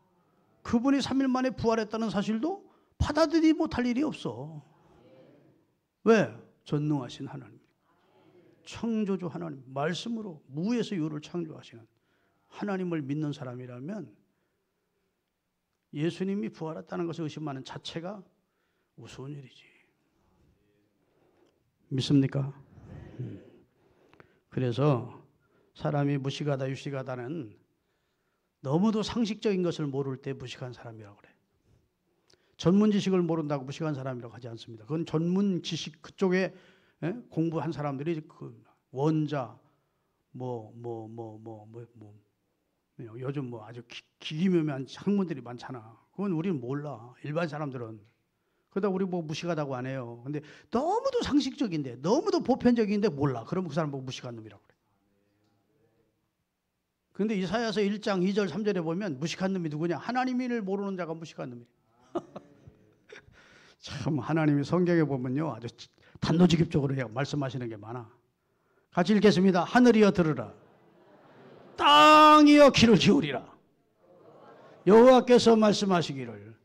그분이 3일 만에 부활했다는 사실도 받아들이지 못할 일이 없어. 왜? 전능하신 하나님, 창조주 하나님, 말씀으로 무에서 유를 창조하시는 하나님을 믿는 사람이라면 예수님이 부활했다는 것을 의심하는 자체가 우스운 일이지. 믿습니까? 그래서 사람이 무식하다, 유식하다는, 너무도 상식적인 것을 모를 때 무식한 사람이라고 그래. 전문 지식을 모른다고 무식한 사람이라고 하지 않습니다. 그건 전문 지식, 그쪽에 공부한 사람들이 그 원자, 요즘 아주 기기묘묘한 학문들이 많잖아. 그건 우리는 몰라. 일반 사람들은. 그러다 우리 무식하다고 안 해요. 근데 너무도 상식적인데, 너무도 보편적인데 몰라. 그러면 그 사람 보고 무식한 놈이라고 그래. 근데 이사야서 1장 2절 3절에 보면 무식한 놈이 누구냐? 하나님을 모르는 자가 무식한 놈이에요. 참, 하나님이 성경에 보면요, 아주 단도직입적으로 말씀하시는 게 많아. 같이 읽겠습니다. 하늘이여 들으라, 땅이여 귀를 기울이라. 여호와께서 말씀하시기를,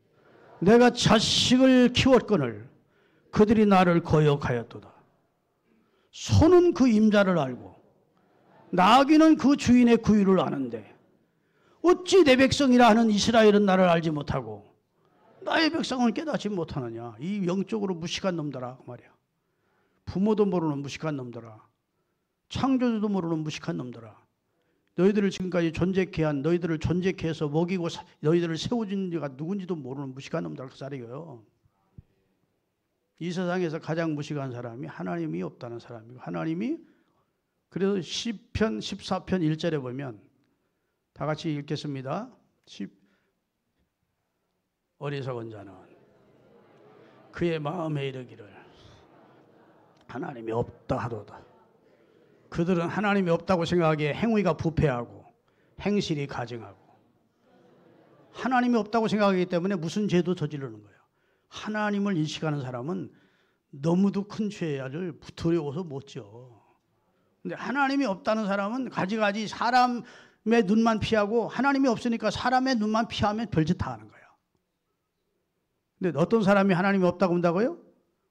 내가 자식을 키웠거늘 그들이 나를 거역하였도다. 소는 그 임자를 알고 나귀는 그 주인의 구유를 아는데, 어찌 내 백성이라 하는 이스라엘은 나를 알지 못하고 나의 백성은 깨닫지 못하느냐. 이 영적으로 무식한 놈들아, 그 말이야. 부모도 모르는 무식한 놈들아, 창조주도 모르는 무식한 놈들아, 너희들을 지금까지 존재케 한, 너희들을 존재케 해서 먹이고 너희들을 세워준 자가 누군지도 모르는 무식한 놈들, 그 자리예요. 이 세상에서 가장 무식한 사람이 하나님이 없다는 사람이고, 하나님이 그래서 시편 14편 1절에 보면 다 같이 읽겠습니다. 어리석은 자는 그의 마음에 이르기를 하나님이 없다 하도다. 그들은 하나님이 없다고 생각하기에 행위가 부패하고 행실이 가증하고, 하나님이 없다고 생각하기 때문에 무슨 죄도 저지르는 거예요. 하나님을 인식하는 사람은 너무도 큰 죄를 두려워서 못 지어. 근데 하나님이 없다는 사람은 가지가지 사람의 눈만 피하고, 하나님이 없으니까 사람의 눈만 피하면 별짓 다 하는 거예요. 근데 어떤 사람이 하나님이 없다고 한다고요?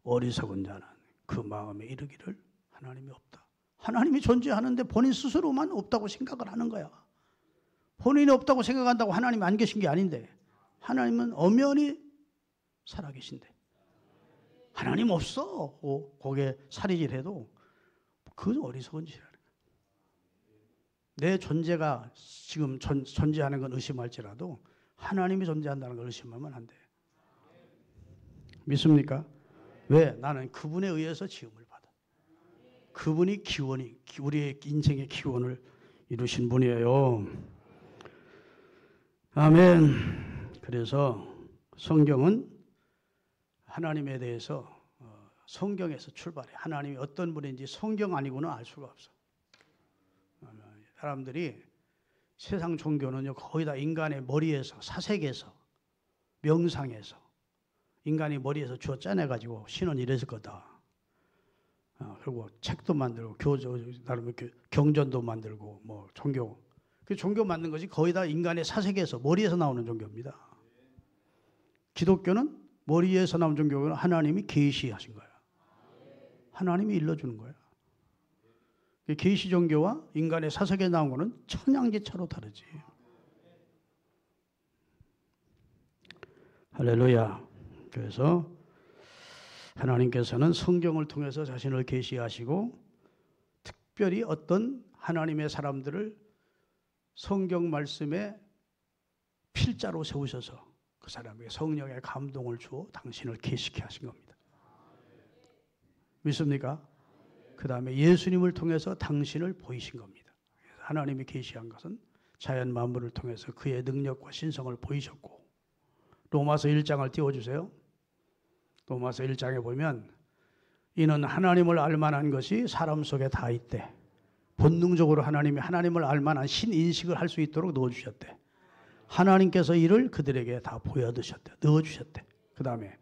어리석은 자는 그 마음에 이르기를 하나님이 없다. 하나님이 존재하는데 본인 스스로만 없다고 생각을 하는 거야. 본인이 없다고 생각한다고 하나님이 안 계신 게 아닌데, 하나님은 엄연히 살아계신데, 하나님 없어 거기에 사리질해도 그건 어리석은 짓이라는 거야. 내 존재가 지금 존재하는 건 의심할지라도 하나님이 존재한다는 걸 의심하면 안 돼. 믿습니까? 왜? 나는 그분에 의해서 지음을 받아. 그분이 기원이, 우리의 인생의 기원을 이루신 분이에요. 아멘. 그래서 성경은 하나님에 대해서 성경에서 출발해. 하나님이 어떤 분인지 성경 아니고는 알 수가 없어. 사람들이 세상 종교는요, 거의 다 인간의 머리에서, 사색에서, 명상에서, 인간이 머리에서 주워 짜내가지고 신은 이랬을 거다. 그리고 책도 만들고, 나름 경전도 만들고, 뭐 종교. 그 종교 만든 것이 거의 다 인간의 사색에서, 머리에서 나오는 종교입니다. 기독교는 머리에서 나온 종교는 하나님이 계시하신 거예요. 하나님이 일러주는 거예요. 계시 종교와 인간의 사색에 나온 거는 천양지차로 다르지. 할렐루야. 그래서 하나님께서는 성경을 통해서 자신을 계시하시고, 특별히 어떤 하나님의 사람들을 성경 말씀에 필자로 세우셔서 그 사람에게 성령의 감동을 주어 당신을 계시케 하신 겁니다. 믿습니까? 그 다음에 예수님을 통해서 당신을 보이신 겁니다. 하나님이 계시한 것은 자연 만물을 통해서 그의 능력과 신성을 보이셨고, 로마서 1장을 띄워주세요. 로마서 1장에 보면 이는 하나님을 알만한 것이 사람 속에 다 있대. 본능적으로 하나님이 하나님을 알만한 신인식을 할 수 있도록 넣어주셨대. 하나님께서 이를 그들에게 다 보여드셨대. 넣어주셨대. 그 다음에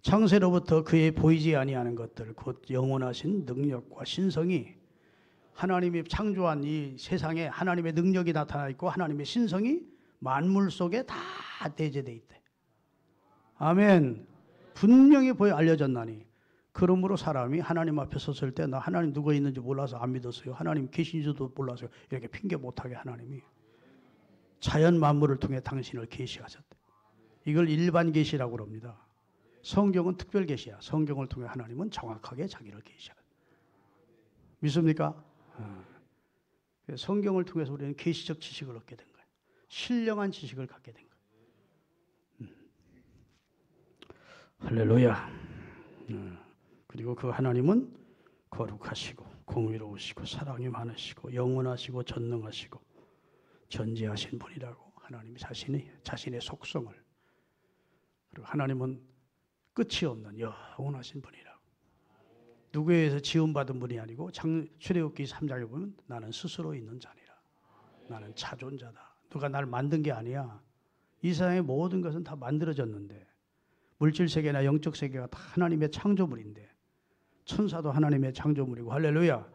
창세로부터 그의 보이지 아니하는 것들, 곧 영원하신 능력과 신성이, 하나님이 창조한 이 세상에 하나님의 능력이 나타나 있고 하나님의 신성이 만물 속에 다 내재되어 있대. 아멘. 분명히 알려졌나니, 그러므로 사람이 하나님 앞에 섰을 때 나 하나님 누가 있는지 몰라서 안 믿었어요, 하나님 계신지도 몰라서요, 이렇게 핑계 못하게 하나님이 자연 만물을 통해 당신을 계시하셨대. 이걸 일반 계시라고 합니다. 성경은 특별 계시야. 성경을 통해 하나님은 정확하게 자기를 계시하다. 믿습니까? 성경을 통해서 우리는 계시적 지식을 얻게 된 거예요. 신령한 지식을 갖게 된 거예요. 할렐루야. 그리고 그 하나님은 거룩하시고 공의로우시고 사랑이 많으시고 영원하시고 전능하시고 전지하신 분이라고, 하나님이 자신의 속성을, 그리고 하나님은 끝이 없는 영원하신 분이라고. 누구에 의해서 지음받은 분이 아니고 출애굽기 3장에 보면 나는 스스로 있는 자니라. 나는 자존자다. 누가 날 만든 게 아니야. 이 세상의 모든 것은 다 만들어졌는데, 물질 세계나 영적 세계가 다 하나님의 창조물인데, 천사도 하나님의 창조물이고, 할렐루야.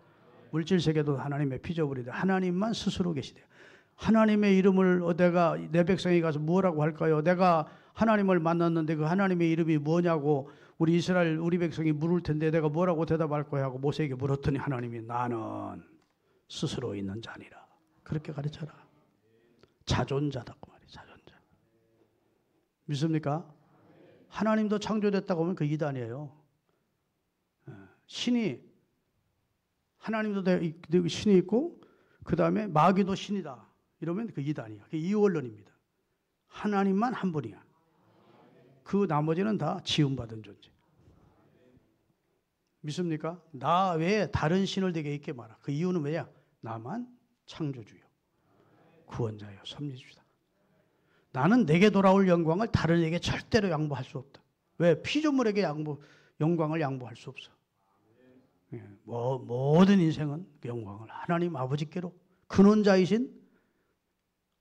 물질 세계도 하나님의 피조물인데 하나님만 스스로 계시대요. 하나님의 이름을 내가 내 백성이 가서 뭐라고 할까요? 내가 하나님을 만났는데 그 하나님의 이름이 뭐냐고 우리 이스라엘 우리 백성이 물을 텐데 내가 뭐라고 대답할 거야 하고 모세에게 물었더니 하나님이 나는 스스로 있는 자니라. 그렇게 가르쳐라. 자존자다고 말이야. 자존자. 믿습니까? 하나님도 창조됐다고 하면 그 이단이에요. 신이, 하나님도 신이 있고 그 다음에 마귀도 신이다 이러면 그 이단이야. 그게 이원론입니다. 하나님만 한 분이야. 그 나머지는 다 지음받은 존재. 믿습니까? 나 외에 다른 신을 되게 있게 마라. 그 이유는 왜냐? 나만 창조주요, 구원자요, 섭리주다. 나는 내게 돌아올 영광을 다른 에게 절대로 양보할 수 없다. 왜? 피조물에게 영광을 양보할 수 없어. 모든 인생은 영광을 하나님 아버지께로, 근원자이신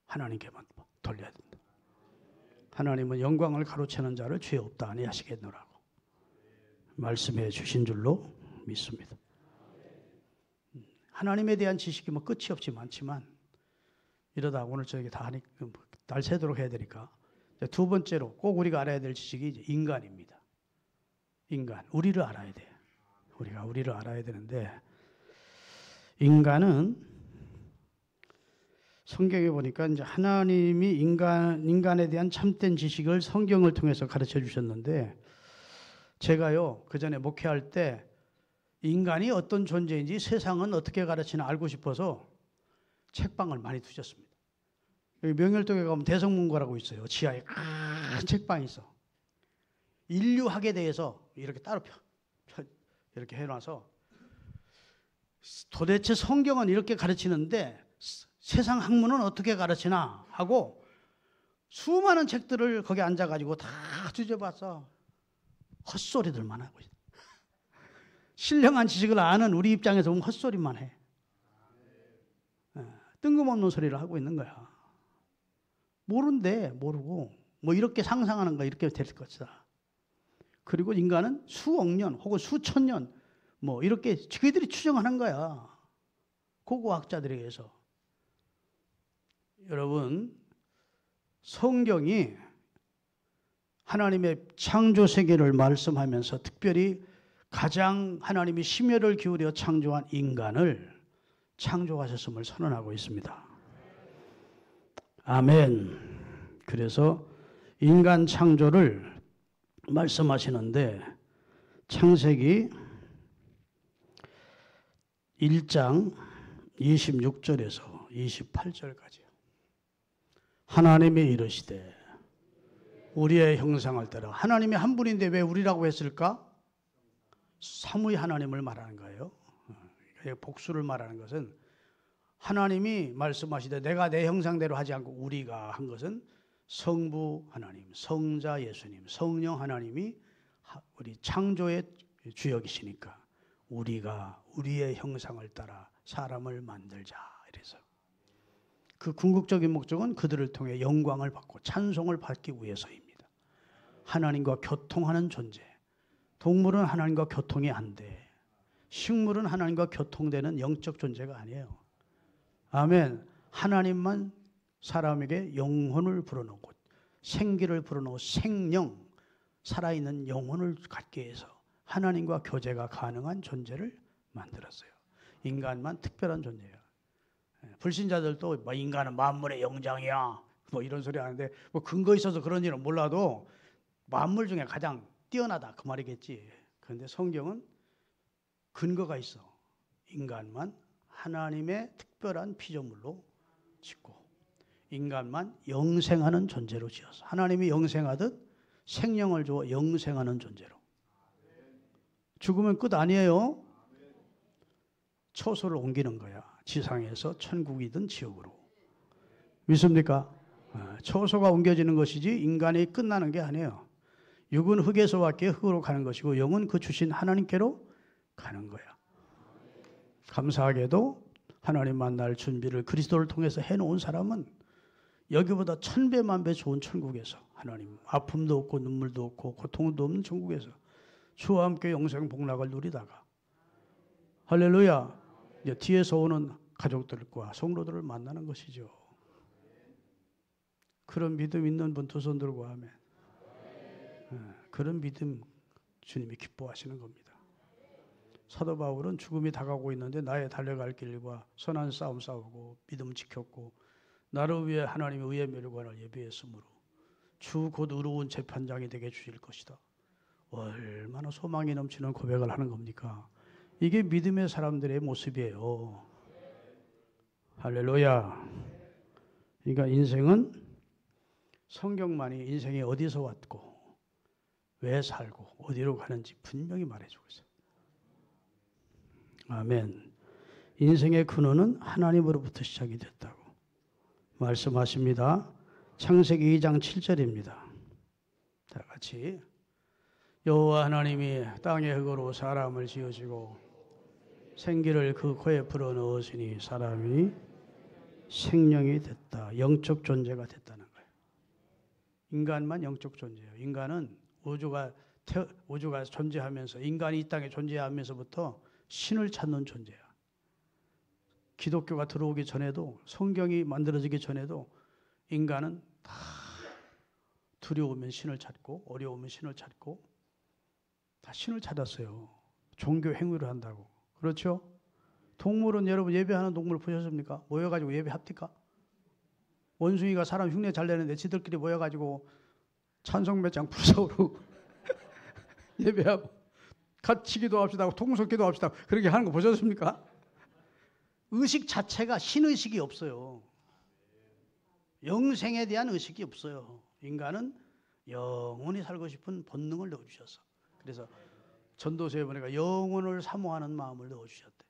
하나님께만 돌려야 된다. 하나님은 영광을 가로채는 자를 죄 없다 아니하시겠노라고 말씀해 주신 줄로 믿습니다. 하나님에 대한 지식이 뭐 끝이 없이 많지만 이러다 오늘 저녁에 다 하니 날 새도록 해야 되니까 두 번째로 꼭 우리가 알아야 될 지식이 이제 인간입니다. 인간, 우리를 알아야 돼. 우리가 우리를 알아야 되는데, 인간은 성경에 보니까 이제 하나님이 인간에 대한 참된 지식을 성경을 통해서 가르쳐 주셨는데, 제가요 그 전에 목회할 때 인간이 어떤 존재인지 세상은 어떻게 가르치나 알고 싶어서 책방을 많이 두셨습니다. 여기 명열동에 가면 대성문고라고 있어요. 지하에 큰 책방이 있어. 인류학에 대해서 이렇게 따로 이렇게 해놔서 도대체 성경은 이렇게 가르치는데 세상 학문은 어떻게 가르치나 하고 수많은 책들을 거기 앉아가지고 다 뒤져봤어. 헛소리들만 하고 있어. 신령한 지식을 아는 우리 입장에서 보면 헛소리만 해. 뜬금없는 소리를 하고 있는 거야. 모른대, 모르고 뭐 이렇게 상상하는 거 이렇게 될 것이다. 그리고 인간은 수억 년 혹은 수천 년 뭐 이렇게 그들이 추정하는 거야. 고고학자들에 의해서. 여러분, 성경이 하나님의 창조 세계를 말씀하면서 특별히 가장 하나님이 심혈을 기울여 창조한 인간을 창조하셨음을 선언하고 있습니다. 아멘. 그래서 인간 창조를 말씀하시는데 창세기 1장 26절에서 28절까지 하나님이 이르시되 우리의 형상을 따라. 하나님이 한 분인데 왜 우리라고 했을까? 삼위 하나님을 말하는 거예요. 복수를 말하는 것은 하나님이 말씀하시되 내가 내 형상대로 하지 않고 우리가 한 것은 성부 하나님, 성자 예수님, 성령 하나님이 우리 창조의 주역이시니까 우리가 우리의 형상을 따라 사람을 만들자 이래서 그 궁극적인 목적은 그들을 통해 영광을 받고 찬송을 받기 위해서입니다. 하나님과 교통하는 존재. 동물은 하나님과 교통이 안 돼. 식물은 하나님과 교통되는 영적 존재가 아니에요. 아멘. 하나님만 사람에게 영혼을 불어넣고 생기를 불어넣고 생령, 살아있는 영혼을 갖게 해서 하나님과 교제가 가능한 존재를 만들었어요. 인간만 특별한 존재예요. 불신자들도 뭐 인간은 만물의 영장이야 뭐 이런 소리 하는데 뭐 근거 있어서 그런 일은 몰라도 만물 중에 가장 뛰어나다 그 말이겠지. 그런데 성경은 근거가 있어. 인간만 하나님의 특별한 피조물로 짓고 인간만 영생하는 존재로 지어서 하나님이 영생하듯 생명을 주어 영생하는 존재로. 죽으면 끝 아니에요. 초소를 옮기는 거야. 지상에서 천국이든 지옥으로. 믿습니까? 초소가 옮겨지는 것이지 인간이 끝나는 게 아니에요. 육은 흙에서 왔기에 흙으로 가는 것이고 영은 그 주신 하나님께로 가는 거야. 감사하게도 하나님 만날 준비를 그리스도를 통해서 해놓은 사람은 여기보다 1000배 만배 좋은 천국에서 하나님 아픔도 없고 눈물도 없고 고통도 없는 천국에서 주와 함께 영생 복락을 누리다가 할렐루야 이제 뒤에서 오는 가족들과 성도들을 만나는 것이죠. 그런 믿음 있는 분 두 손 들고 아멘. 그런 믿음 주님이 기뻐하시는 겁니다. 사도 바울은 죽음이 다가오고 있는데 나의 달려갈 길과 선한 싸움 싸우고 믿음 지켰고 나를 위해 하나님의 의의 멸관을 예비했으므로 주 곧 의로운 재판장이 되게 주실 것이다. 얼마나 소망이 넘치는 고백을 하는 겁니까? 이게 믿음의 사람들의 모습이에요. 할렐루야. 그러니까 인생은 성경만이 인생이 어디서 왔고 왜 살고 어디로 가는지 분명히 말해주고 있어요. 아멘. 인생의 근원은 하나님으로부터 시작이 됐다고 말씀하십니다. 창세기 2장 7절입니다. 다 같이. 여호와 하나님이 땅의 흙으로 사람을 지으시고 생기를 그 코에 불어넣으시니 사람이 생명이 됐다. 영적 존재가 됐다는 거예요. 인간만 영적 존재예요. 인간은 우주가 존재하면서, 인간이 이 땅에 존재하면서부터 신을 찾는 존재야. 기독교가 들어오기 전에도, 성경이 만들어지기 전에도 인간은 다 두려우면 신을 찾고 어려우면 신을 찾고 다 신을 찾았어요. 종교 행위를 한다고. 그렇죠? 동물은 여러분 예배하는 동물 보셨습니까? 모여가지고 예배합니까? 원숭이가 사람 흉내 잘 내는데 지들끼리 모여가지고 찬송 몇 장 부르자고 예배하고 같이 기도합시다, 통성 기도합시다 그렇게 하는 거 보셨습니까? 의식 자체가 신의식이 없어요. 영생에 대한 의식이 없어요. 인간은 영원히 살고 싶은 본능을 넣어주셨어. 그래서 전도서에 보니까 영혼을 사모하는 마음을 넣어주셨대.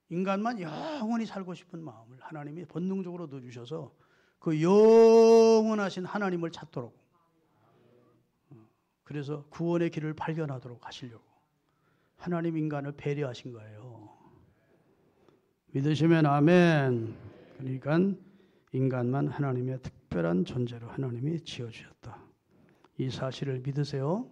인간만 영원히 살고 싶은 마음을 하나님이 본능적으로 넣어주셔서 그 영원하신 하나님을 찾도록, 그래서 구원의 길을 발견하도록 하시려고 하나님 인간을 배려하신 거예요. 믿으시면 아멘. 그러니까 인간만 하나님의 특별한 존재로 하나님이 지어주셨다. 이 사실을 믿으세요?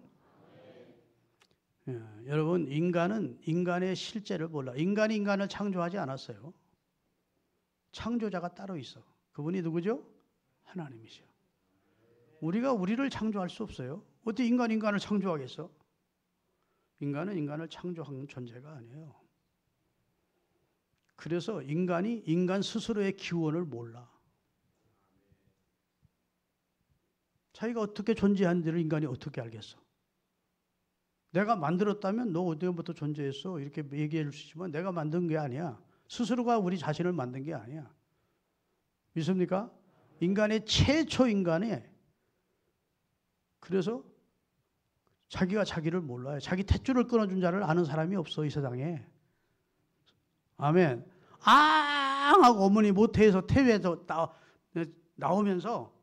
여러분, 인간은 인간의 실제를 몰라. 인간이 인간을 창조하지 않았어요. 창조자가 따로 있어. 그분이 누구죠? 하나님이죠. 우리가 우리를 창조할 수 없어요. 어떻게 인간을 창조하겠어? 인간은 인간을 창조한 존재가 아니에요. 그래서 인간이 인간 스스로의 기원을 몰라. 자기가 어떻게 존재하는지를 인간이 어떻게 알겠어? 내가 만들었다면 너 어디부터 존재했어? 이렇게 얘기해 줄 수 있지만 내가 만든 게 아니야. 스스로가 우리 자신을 만든 게 아니야. 믿습니까? 인간의 최초 인간에, 그래서 자기가 자기를 몰라요. 자기 탯줄을 끊어준 자를 아는 사람이 없어, 이 세상에. 아멘. 하고 어머니 모태에서 태회에서 나오면서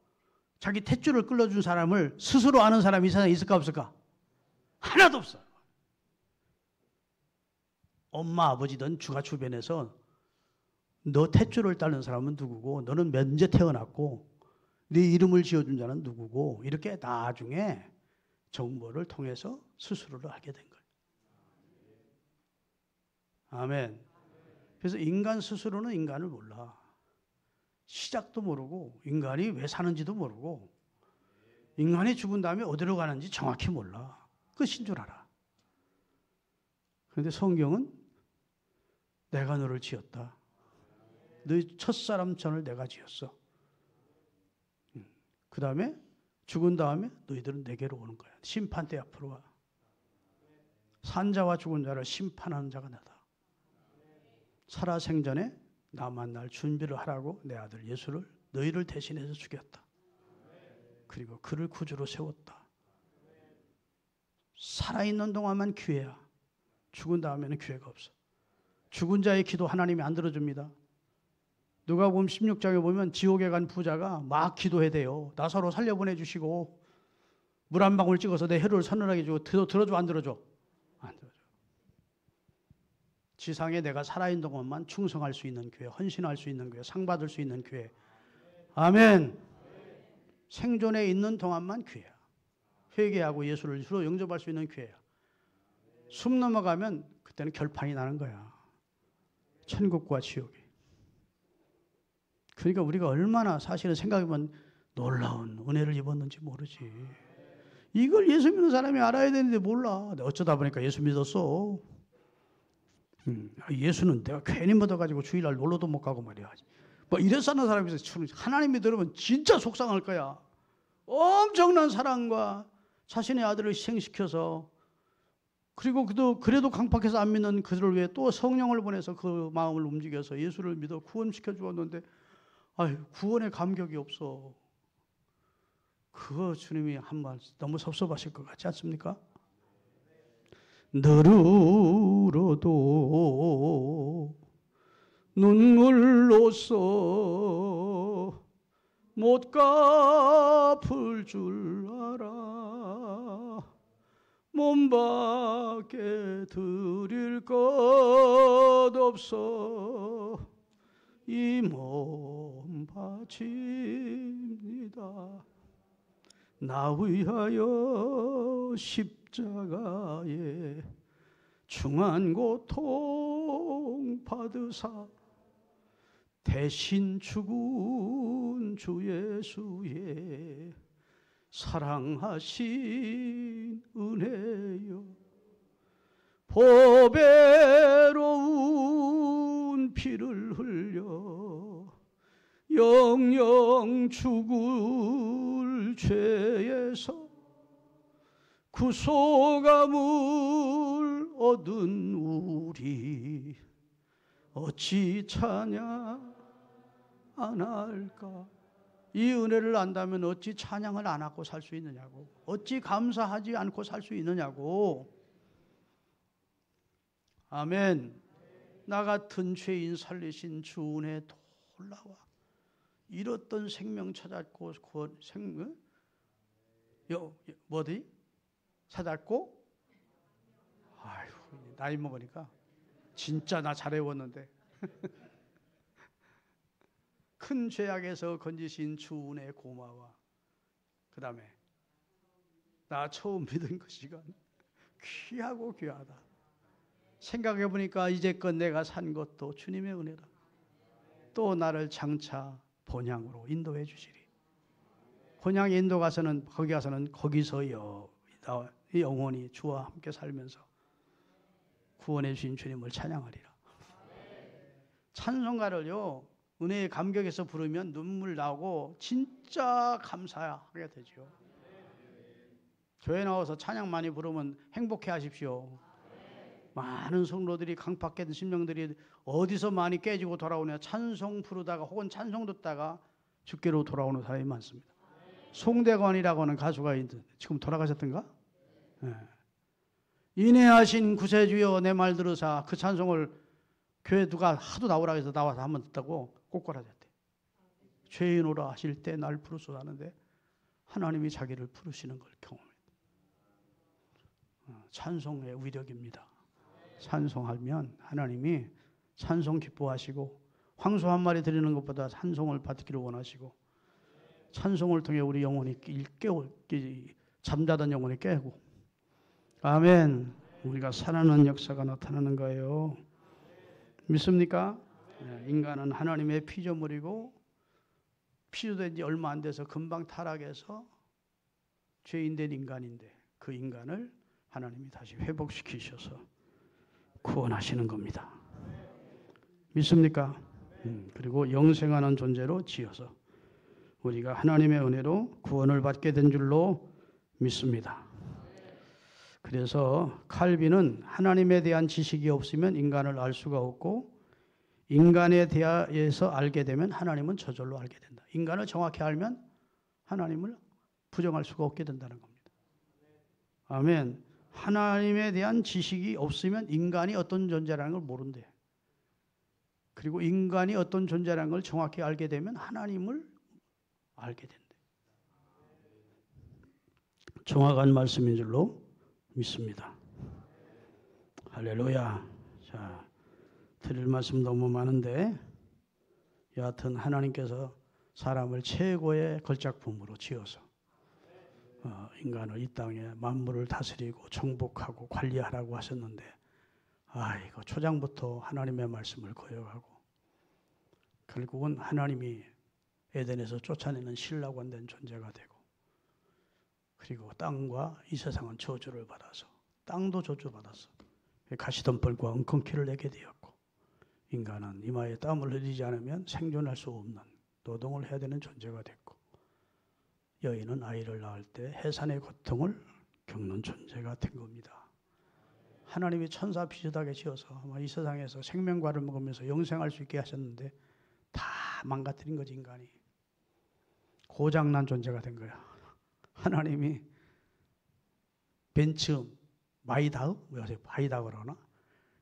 자기 탯줄을 끌어준 사람을 스스로 아는 사람이 이 세상에 있을까 없을까? 하나도 없어. 엄마 아버지든 주가 주변에서 너 탯줄을 따른 사람은 누구고, 너는 언제 태어났고, 네 이름을 지어준 자는 누구고, 이렇게 나중에 정보를 통해서 스스로를 알게 된 거예요. 아멘. 그래서 인간 스스로는 인간을 몰라. 시작도 모르고, 인간이 왜 사는지도 모르고, 인간이 죽은 다음에 어디로 가는지 정확히 몰라. 끝인 줄 알아. 그런데 성경은 내가 너를 지었다. 너희 첫사람 전을 내가 지었어. 그 다음에 죽은 다음에 너희들은 내게로 오는 거야. 심판대 앞으로 와. 산자와 죽은 자를 심판하는 자가 나다. 살아생전에 나 만날 준비를 하라고 내 아들 예수를 너희를 대신해서 죽였다. 그리고 그를 구주로 세웠다. 살아있는 동안만 기회야. 죽은 다음에는 기회가 없어. 죽은 자의 기도 하나님이 안 들어줍니다. 누가복음 16장에 보면 지옥에 간 부자가 막 기도해대요. 나사로 살려보내주시고 물 한 방울 찍어서 내 혈을 서늘하게 주고 들어줘 안 들어줘? 안 들어줘. 지상에 내가 살아있는 동안만 충성할 수 있는 교회, 헌신할 수 있는 교회, 상 받을 수 있는 교회. 아멘. 생존에 있는 동안만 교회야. 회개하고 예수를 주로 영접할 수 있는 교회야. 숨 넘어가면 그때는 결판이 나는 거야. 천국과 지옥이. 그러니까 우리가 얼마나 사실은 생각해보면 놀라운 은혜를 입었는지 모르지. 이걸 예수 믿는 사람이 알아야 되는데 몰라. 어쩌다 보니까 예수 믿었어. 예수는 내가 괜히 믿어가지고 주일날 놀러도 못 가고 말이야. 뭐 이래서 하는 사람이 있어. 하나님이 들으면 진짜 속상할 거야. 엄청난 사랑과 자신의 아들을 희생시켜서, 그리고 그래도 강팍해서 안 믿는 그들을 위해 또 성령을 보내서 그 마음을 움직여서 예수를 믿어 구원시켜 주었는데, 구원의 감격이 없어. 그거 주님이 한 말 너무 섭섭하실 것 같지 않습니까? 늘 울어도 눈물로써 못 갚을 줄 알아. 몸밖에 드릴 것 없어 이 몸 바칩니다. 나 위하여 십자가에 중한 고통 받으사 대신 죽은 주 예수의 사랑하신 은혜여, 보배로운 피를 흘려 영영 죽을 죄에서 구속함을 얻은 우리 어찌 찬양 안 할까? 이 은혜를 안다면 어찌 찬양을 안 하고 살 수 있느냐고, 어찌 감사하지 않고 살 수 있느냐고. 아멘. 나 같은 죄인 살리신 주 은혜 놀라워. 잃었던 생명 찾았고, 뭐지? 찾았고, 아유, 나이 먹으니까 진짜 나 잘해왔는데. 큰 죄악에서 건지신 주 은혜 고마워. 그 다음에 나 처음 믿은 그 시간 귀하고 귀하다. 생각해보니까 이제껏 내가 산 것도 주님의 은혜다. 또 나를 장차 본향으로 인도해 주시리. 본향 인도 가서는 거기서 영원히 주와 함께 살면서 구원해 주신 주님을 찬양하리라. 찬송가를요, 은혜의 감격에서 부르면 눈물 나고 진짜 감사하게 되죠. 교회 나와서 찬양 많이 부르면 행복해 하십시오. 많은 성도들이, 강팍했던 심령들이 어디서 많이 깨지고 돌아오냐, 찬송 부르다가 혹은 찬송 듣다가 주께로 돌아오는 사람이 많습니다. 송대관이라고 하는 가수가 있는데 지금 돌아가셨던가? 네. 인애하신 구세주여 내 말 들으사, 그 찬송을 교회 누가 하도 나오라 해서 나와서 한번 듣다고 꼬꾸라졌대. 죄인오라 하실 때 날 부르소서 하는데 하나님이 자기를 부르시는 걸 경험했다. 찬송의 위력입니다. 찬송하면 하나님이 찬송 기뻐하시고, 황소 한 마리 드리는 것보다 찬송을 받기를 원하시고, 찬송을 통해 우리 영혼이 잠자던 영혼이 깨고, 아멘. 우리가 살아나는 역사가 나타나는 거예요. 믿습니까? 인간은 하나님의 피조물이고, 피조된 지 얼마 안 돼서 금방 타락해서 죄인된 인간인데, 그 인간을 하나님이 다시 회복시키셔서 구원하시는 겁니다. 믿습니까? 그리고 영생하는 존재로 지어서 우리가 하나님의 은혜로 구원을 받게 된 줄로 믿습니다. 그래서 칼빈은 하나님에 대한 지식이 없으면 인간을 알 수가 없고, 인간에 대해서 알게 되면 하나님은 저절로 알게 된다. 인간을 정확히 알면 하나님을 부정할 수가 없게 된다는 겁니다. 아멘. 하나님에 대한 지식이 없으면 인간이 어떤 존재라는 걸 모른대. 그리고 인간이 어떤 존재라는 걸 정확히 알게 되면 하나님을 알게 된대. 정확한 말씀인 줄로 믿습니다. 할렐루야. 자, 드릴 말씀 너무 많은데, 여하튼 하나님께서 사람을 최고의 걸작품으로 지어서 인간을 이 땅에 만물을 다스리고 정복하고 관리하라고 하셨는데, 아이고, 초장부터 하나님의 말씀을 거역하고 결국은 하나님이 에덴에서 쫓아내는 신라관 된 존재가 되고, 그리고 땅과 이 세상은 저주를 받아서, 땅도 저주받았어. 가시덤불과 엉겅퀴를 내게 되었고, 인간은 이마에 땀을 흘리지 않으면 생존할 수 없는 노동을 해야 되는 존재가 됐고, 여인은 아이를 낳을 때 해산의 고통을 겪는 존재가 된 겁니다. 하나님이 천사 비슷하게 지어서 아마 이 세상에서 생명과를 먹으면서 영생할 수 있게 하셨는데 다 망가뜨린 거지. 인간이 고장난 존재가 된 거야. 하나님이 벤츠 마이다흐? 뭐야, 바이다 그러나?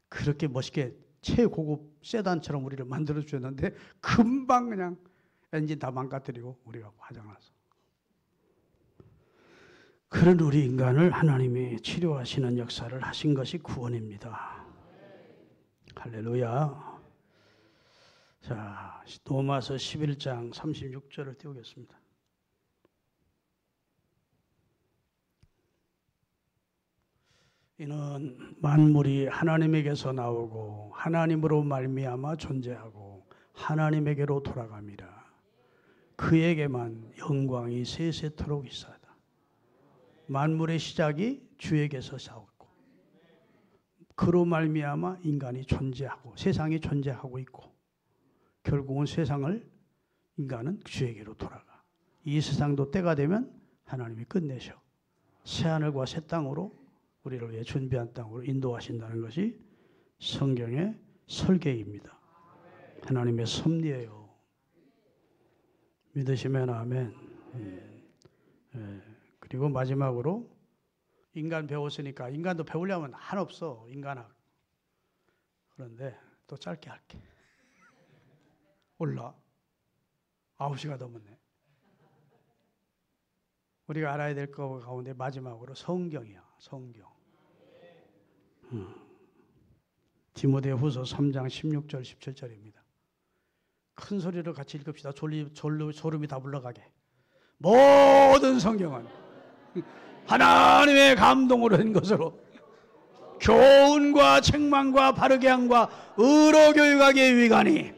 그렇게 멋있게 최고급 세단처럼 우리를 만들어 주셨는데 금방 그냥 엔진 다 망가뜨리고 우리가 화장나서. 그런 우리 인간을 하나님이 치료하시는 역사를 하신 것이 구원입니다. 할렐루야. 자, 로마서 11장 36절을 띄우겠습니다. 이는 만물이 하나님에게서 나오고 하나님으로 말미암아 존재하고 하나님에게로 돌아갑니다. 그에게만 영광이 세세토록 있사오다. 만물의 시작이 주에게서 싸웠고 그로 말미암아 인간이 존재하고 세상이 존재하고 있고 결국은 세상을 인간은 주에게로 돌아가. 이 세상도 때가 되면 하나님이 끝내셔. 새하늘과 새 땅으로 우리를 위해 준비한 땅으로 인도하신다는 것이 성경의 설계입니다. 하나님의 섭리예요. 믿으시면 아멘. 그리고 마지막으로 인간 배웠으니까 인간도 배우려면 한없어 인간학. 그런데 또 짧게 할게. 올라 9시가 넘었네. 우리가 알아야 될 것 가운데 마지막으로 성경이야. 성경. 디모데후서 3장 16절 17절입니다. 큰 소리로 같이 읽읍시다. 소름이 다 물러가게. 모든 성경은 하나님의 감동으로 된 것으로 교훈과 책망과 바르게 함과 의로 교육하기에 유익하니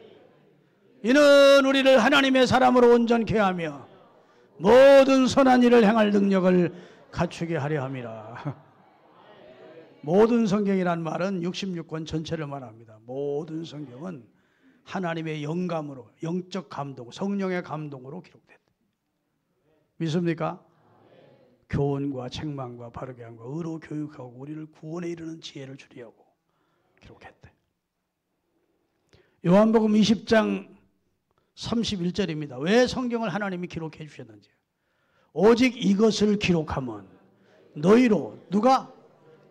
이는 우리를 하나님의 사람으로 온전케 하며 모든 선한 일을 행할 능력을 갖추게 하려 함이라. 모든 성경이란 말은 66권 전체를 말합니다. 모든 성경은 하나님의 영감으로, 영적 감동, 성령의 감동으로 기록됐다. 믿습니까? 교훈과 책망과 바르게 함과 의로 교육하고 우리를 구원에 이르는 지혜를 주려고 기록했대. 요한복음 20장 31절입니다. 왜 성경을 하나님이 기록해 주셨는지. 오직 이것을 기록하면 너희로 누가?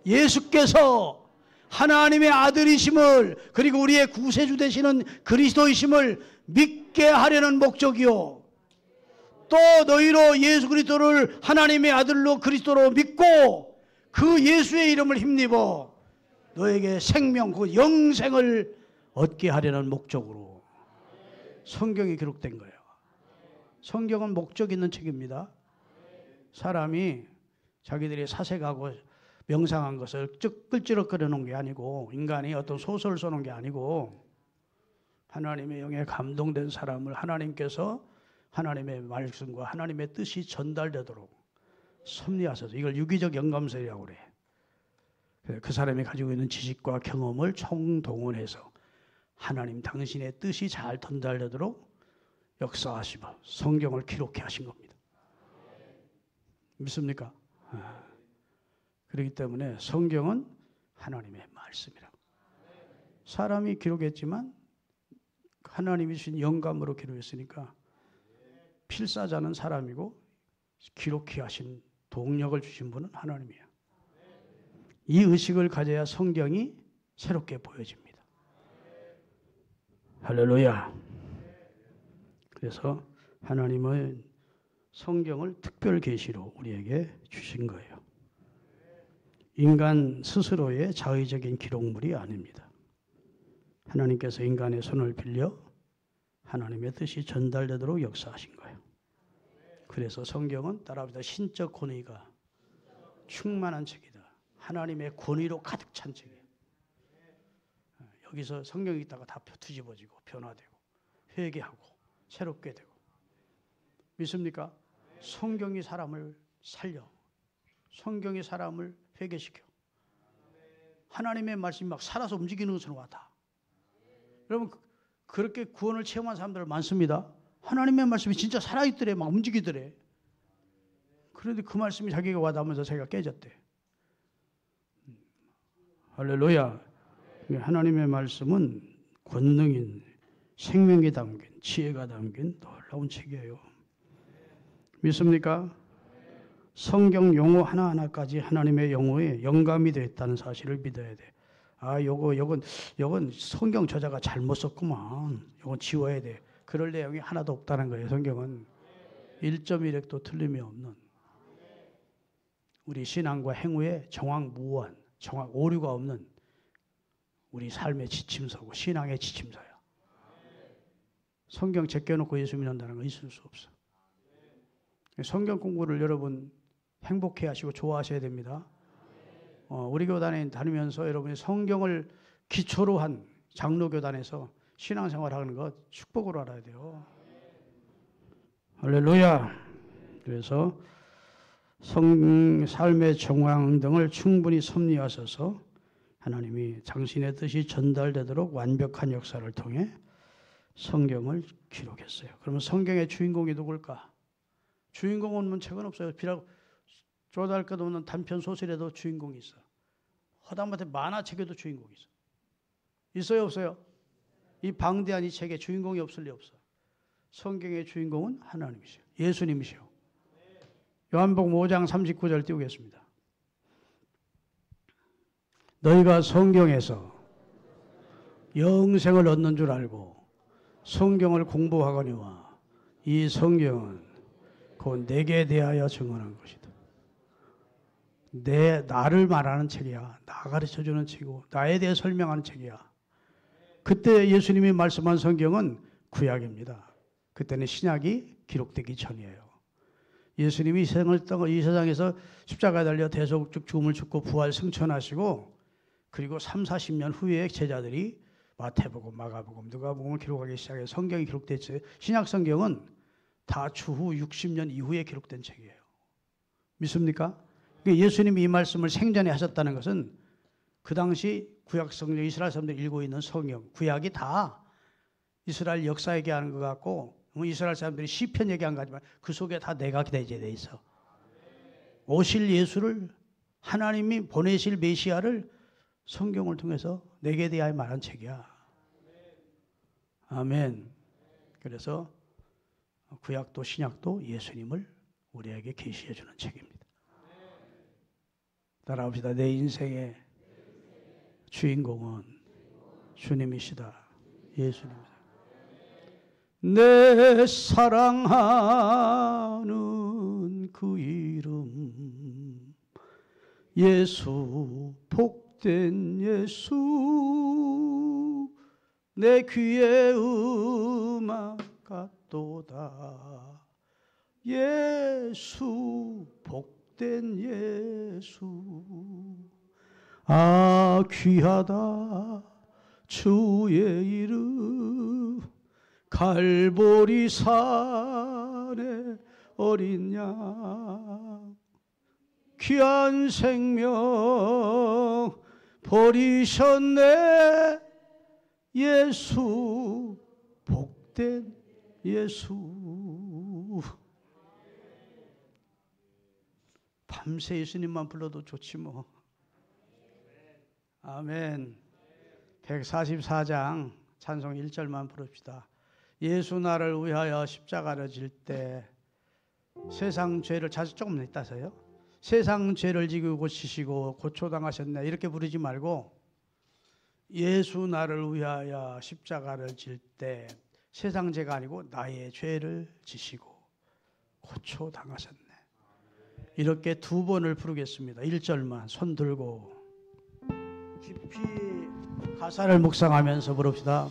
예수께서 하나님의 아들이심을 그리고 우리의 구세주 되시는 그리스도이심을 믿게 하려는 목적이요. 또 너희로 예수 그리스도를 하나님의 아들로 그리스도로 믿고 그 예수의 이름을 힘입어 너에게 생명, 그 영생을 얻게 하려는 목적으로 성경이 기록된 거예요. 성경은 목적 있는 책입니다. 사람이 자기들이 사색하고 명상한 것을 끌지럭거려 놓은 게 아니고 인간이 어떤 소설을 써놓은 게 아니고 하나님의 영에 감동된 사람을 하나님께서 하나님의 말씀과 하나님의 뜻이 전달되도록 섭리하셔서 이걸 유기적 영감설이라고 그래. 그 사람이 가지고 있는 지식과 경험을 총동원해서 하나님 당신의 뜻이 잘 전달되도록 역사하시고 성경을 기록해 하신 겁니다. 믿습니까? 그렇기 때문에 성경은 하나님의 말씀이라고. 사람이 기록했지만 하나님이 주신 영감으로 기록했으니까 필사자는 사람이고 기록해 하신 동력을 주신 분은 하나님이에요. 이 의식을 가져야 성경이 새롭게 보여집니다. 할렐루야. 그래서 하나님은 성경을 특별 계시로 우리에게 주신 거예요. 인간 스스로의 자의적인 기록물이 아닙니다. 하나님께서 인간의 손을 빌려 하나님의 뜻이 전달되도록 역사하신 거예요. 그래서 성경은 따라합니다. 신적 권위가 충만한 책이다. 하나님의 권위로 가득 찬 책이에요. 여기서 성경이 있다가 다 뒤집어지고 변화되고 회개하고 새롭게 되고. 믿습니까? 성경이 사람을 살려. 성경이 사람을 회개시켜. 하나님의 말씀이 막 살아서 움직이는 것으로 같아. 여러분 그렇게 구원을 체험한 사람들 많습니다. 하나님의 말씀이 진짜 살아있더래. 막 움직이더래. 그런데 그 말씀이 자기가 와닿으면서 자기가 깨졌대. 할렐루야. 하나님의 말씀은 권능인 생명이 담긴 지혜가 담긴 놀라운 책이에요. 믿습니까? 성경 용어 하나하나까지 하나님의 영어에 영감이 되어 있다는 사실을 믿어야 돼. 아, 요건 성경 저자가 잘못 썼구만. 요건 지워야 돼. 그럴 내용이 하나도 없다는 거예요. 성경은 1.1획도 틀림이 없는 우리 신앙과 행위에 정황무한, 정황 오류가 없는 우리 삶의 지침서고 신앙의 지침서야. 성경 제껴놓고 예수 믿는다는 건 있을 수 없어. 성경 공부를 여러분 행복해 하시고 좋아하셔야 됩니다. 우리 교단에 다니면서 여러분이 성경을 기초로 한 장로교단에서 신앙생활하는 것 축복으로 알아야 돼요. 할렐루야. 그래서 삶의 정황 등을 충분히 섭리하셔서 하나님이 당신의 뜻이 전달되도록 완벽한 역사를 통해 성경을 기록했어요. 그러면 성경의 주인공이 누굴까? 주인공 없는 책은 없어요. 조달 것 없는 단편 소설에도 주인공이 있어. 허다못해 만화책에도 주인공이 있어. 있어요, 없어요? 이 방대한 이 책에 주인공이 없을 리 없어. 성경의 주인공은 하나님이시요, 예수님이시요. 요한복음 5장 39절 띄우겠습니다. 너희가 성경에서 영생을 얻는 줄 알고 성경을 공부하거니와 이 성경은 곧 내게 대하여 증언한 것이다. 나를 말하는 책이야. 나 가르쳐주는 책이고 나에 대해 설명하는 책이야. 그때 예수님이 말씀한 성경은 구약입니다. 그때는 신약이 기록되기 전이에요. 예수님이 이 세상에서 십자가에 달려 대속적 죽음을 죽고 부활 승천하시고 그리고 30-40년 후에 제자들이 마태복음, 마가복음, 누가복음을 기록하기 시작해서 성경이 기록됐어요. 신약 성경은 다 추후 60년 이후에 기록된 책이에요. 믿습니까? 예수님이 이 말씀을 생전에 하셨다는 것은 그 당시 구약 성경, 이스라엘 사람들이 읽고 있는 성경, 구약이 다 이스라엘 역사 얘기하는 것 같고 이스라엘 사람들이 시편 얘기한 거지만 그 속에 다 내가 기대돼 있어. 오실 예수를 하나님이 보내실 메시아를 성경을 통해서 내게 대하여 말한 책이야. 아멘. 그래서 구약도 신약도 예수님을 우리에게 계시해 주는 책입니다. 따라합시다. 내 인생의 주인공은 주님이시다. 예수님이다. 내 사랑하는 그 이름 예수, 복된 예수, 내 귀에 음악 같도다. 예수, 복된 예수, 아 귀하다 주의 이름, 갈보리 산에 어린 양, 귀한 생명 버리셨네. 예수, 복된 예수. 밤새 예수님만 불러도 좋지 뭐. 아멘. 144장 찬송 1절만 부릅시다. 예수 나를 위하여 십자가를 질 때 세상 죄를 자주 조금 냈다서요. 세상 죄를 지고 고치시고 고초당하셨네 이렇게 부르지 말고 예수 나를 위하여 십자가를 질 때 세상 죄가 아니고 나의 죄를 지시고 고초당하셨네. 이렇게 두 번을 부르겠습니다. 1절만 손 들고 깊이 가사를 묵상하면서 부릅시다.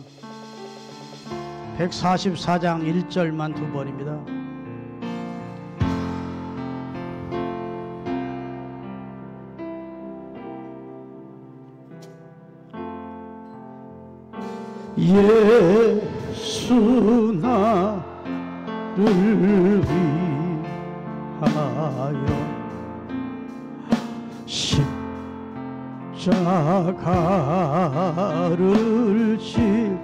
144장 1절만 두 번입니다. 예수 나를 위하여 십자가를 지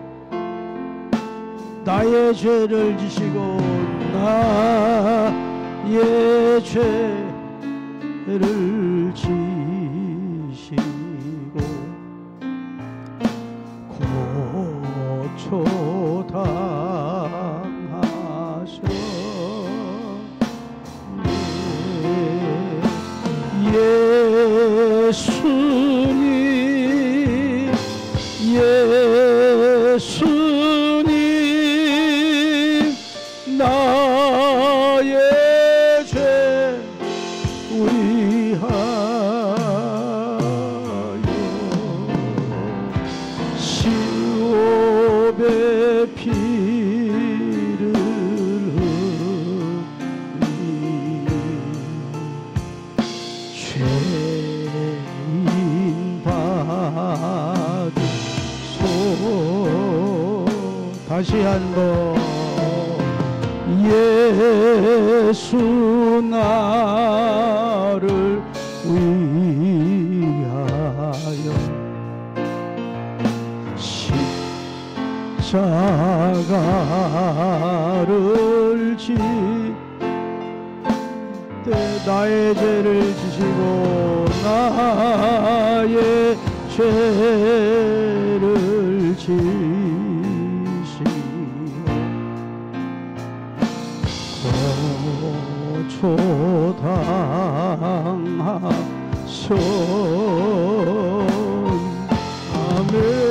나의 죄를 지시고 나의 죄를 지시고 고초당하셨네. 번 예수 나를 위하여 십자가를 지 나의 죄를 지시고 나의 죄를 지시고 고초당하소 아멘.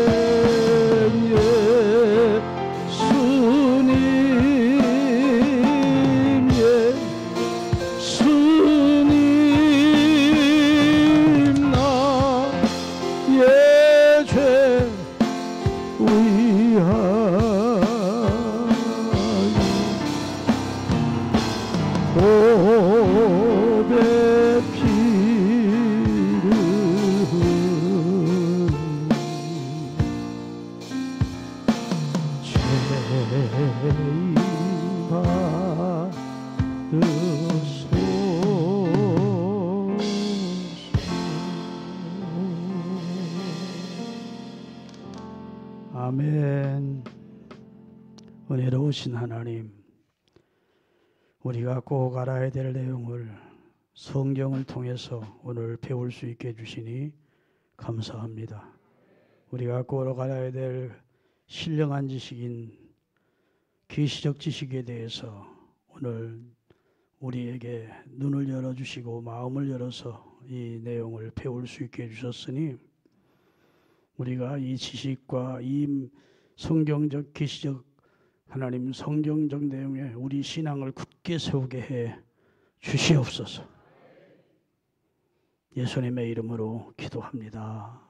아멘. 은혜로우신 하나님, 우리가 꼭 알아야 될 내용을 성경을 통해서 오늘 배울 수 있게 해주시니 감사합니다. 우리가 꼭 알아야 될 신령한 지식인 계시적 지식에 대해서 오늘 우리에게 눈을 열어주시고 마음을 열어서 이 내용을 배울 수 있게 해주셨으니 우리가 이 지식과 이 성경적 계시적 하나님 성경적 내용에 우리 신앙을 굳게 세우게 해 주시옵소서. 예수님의 이름으로 기도합니다.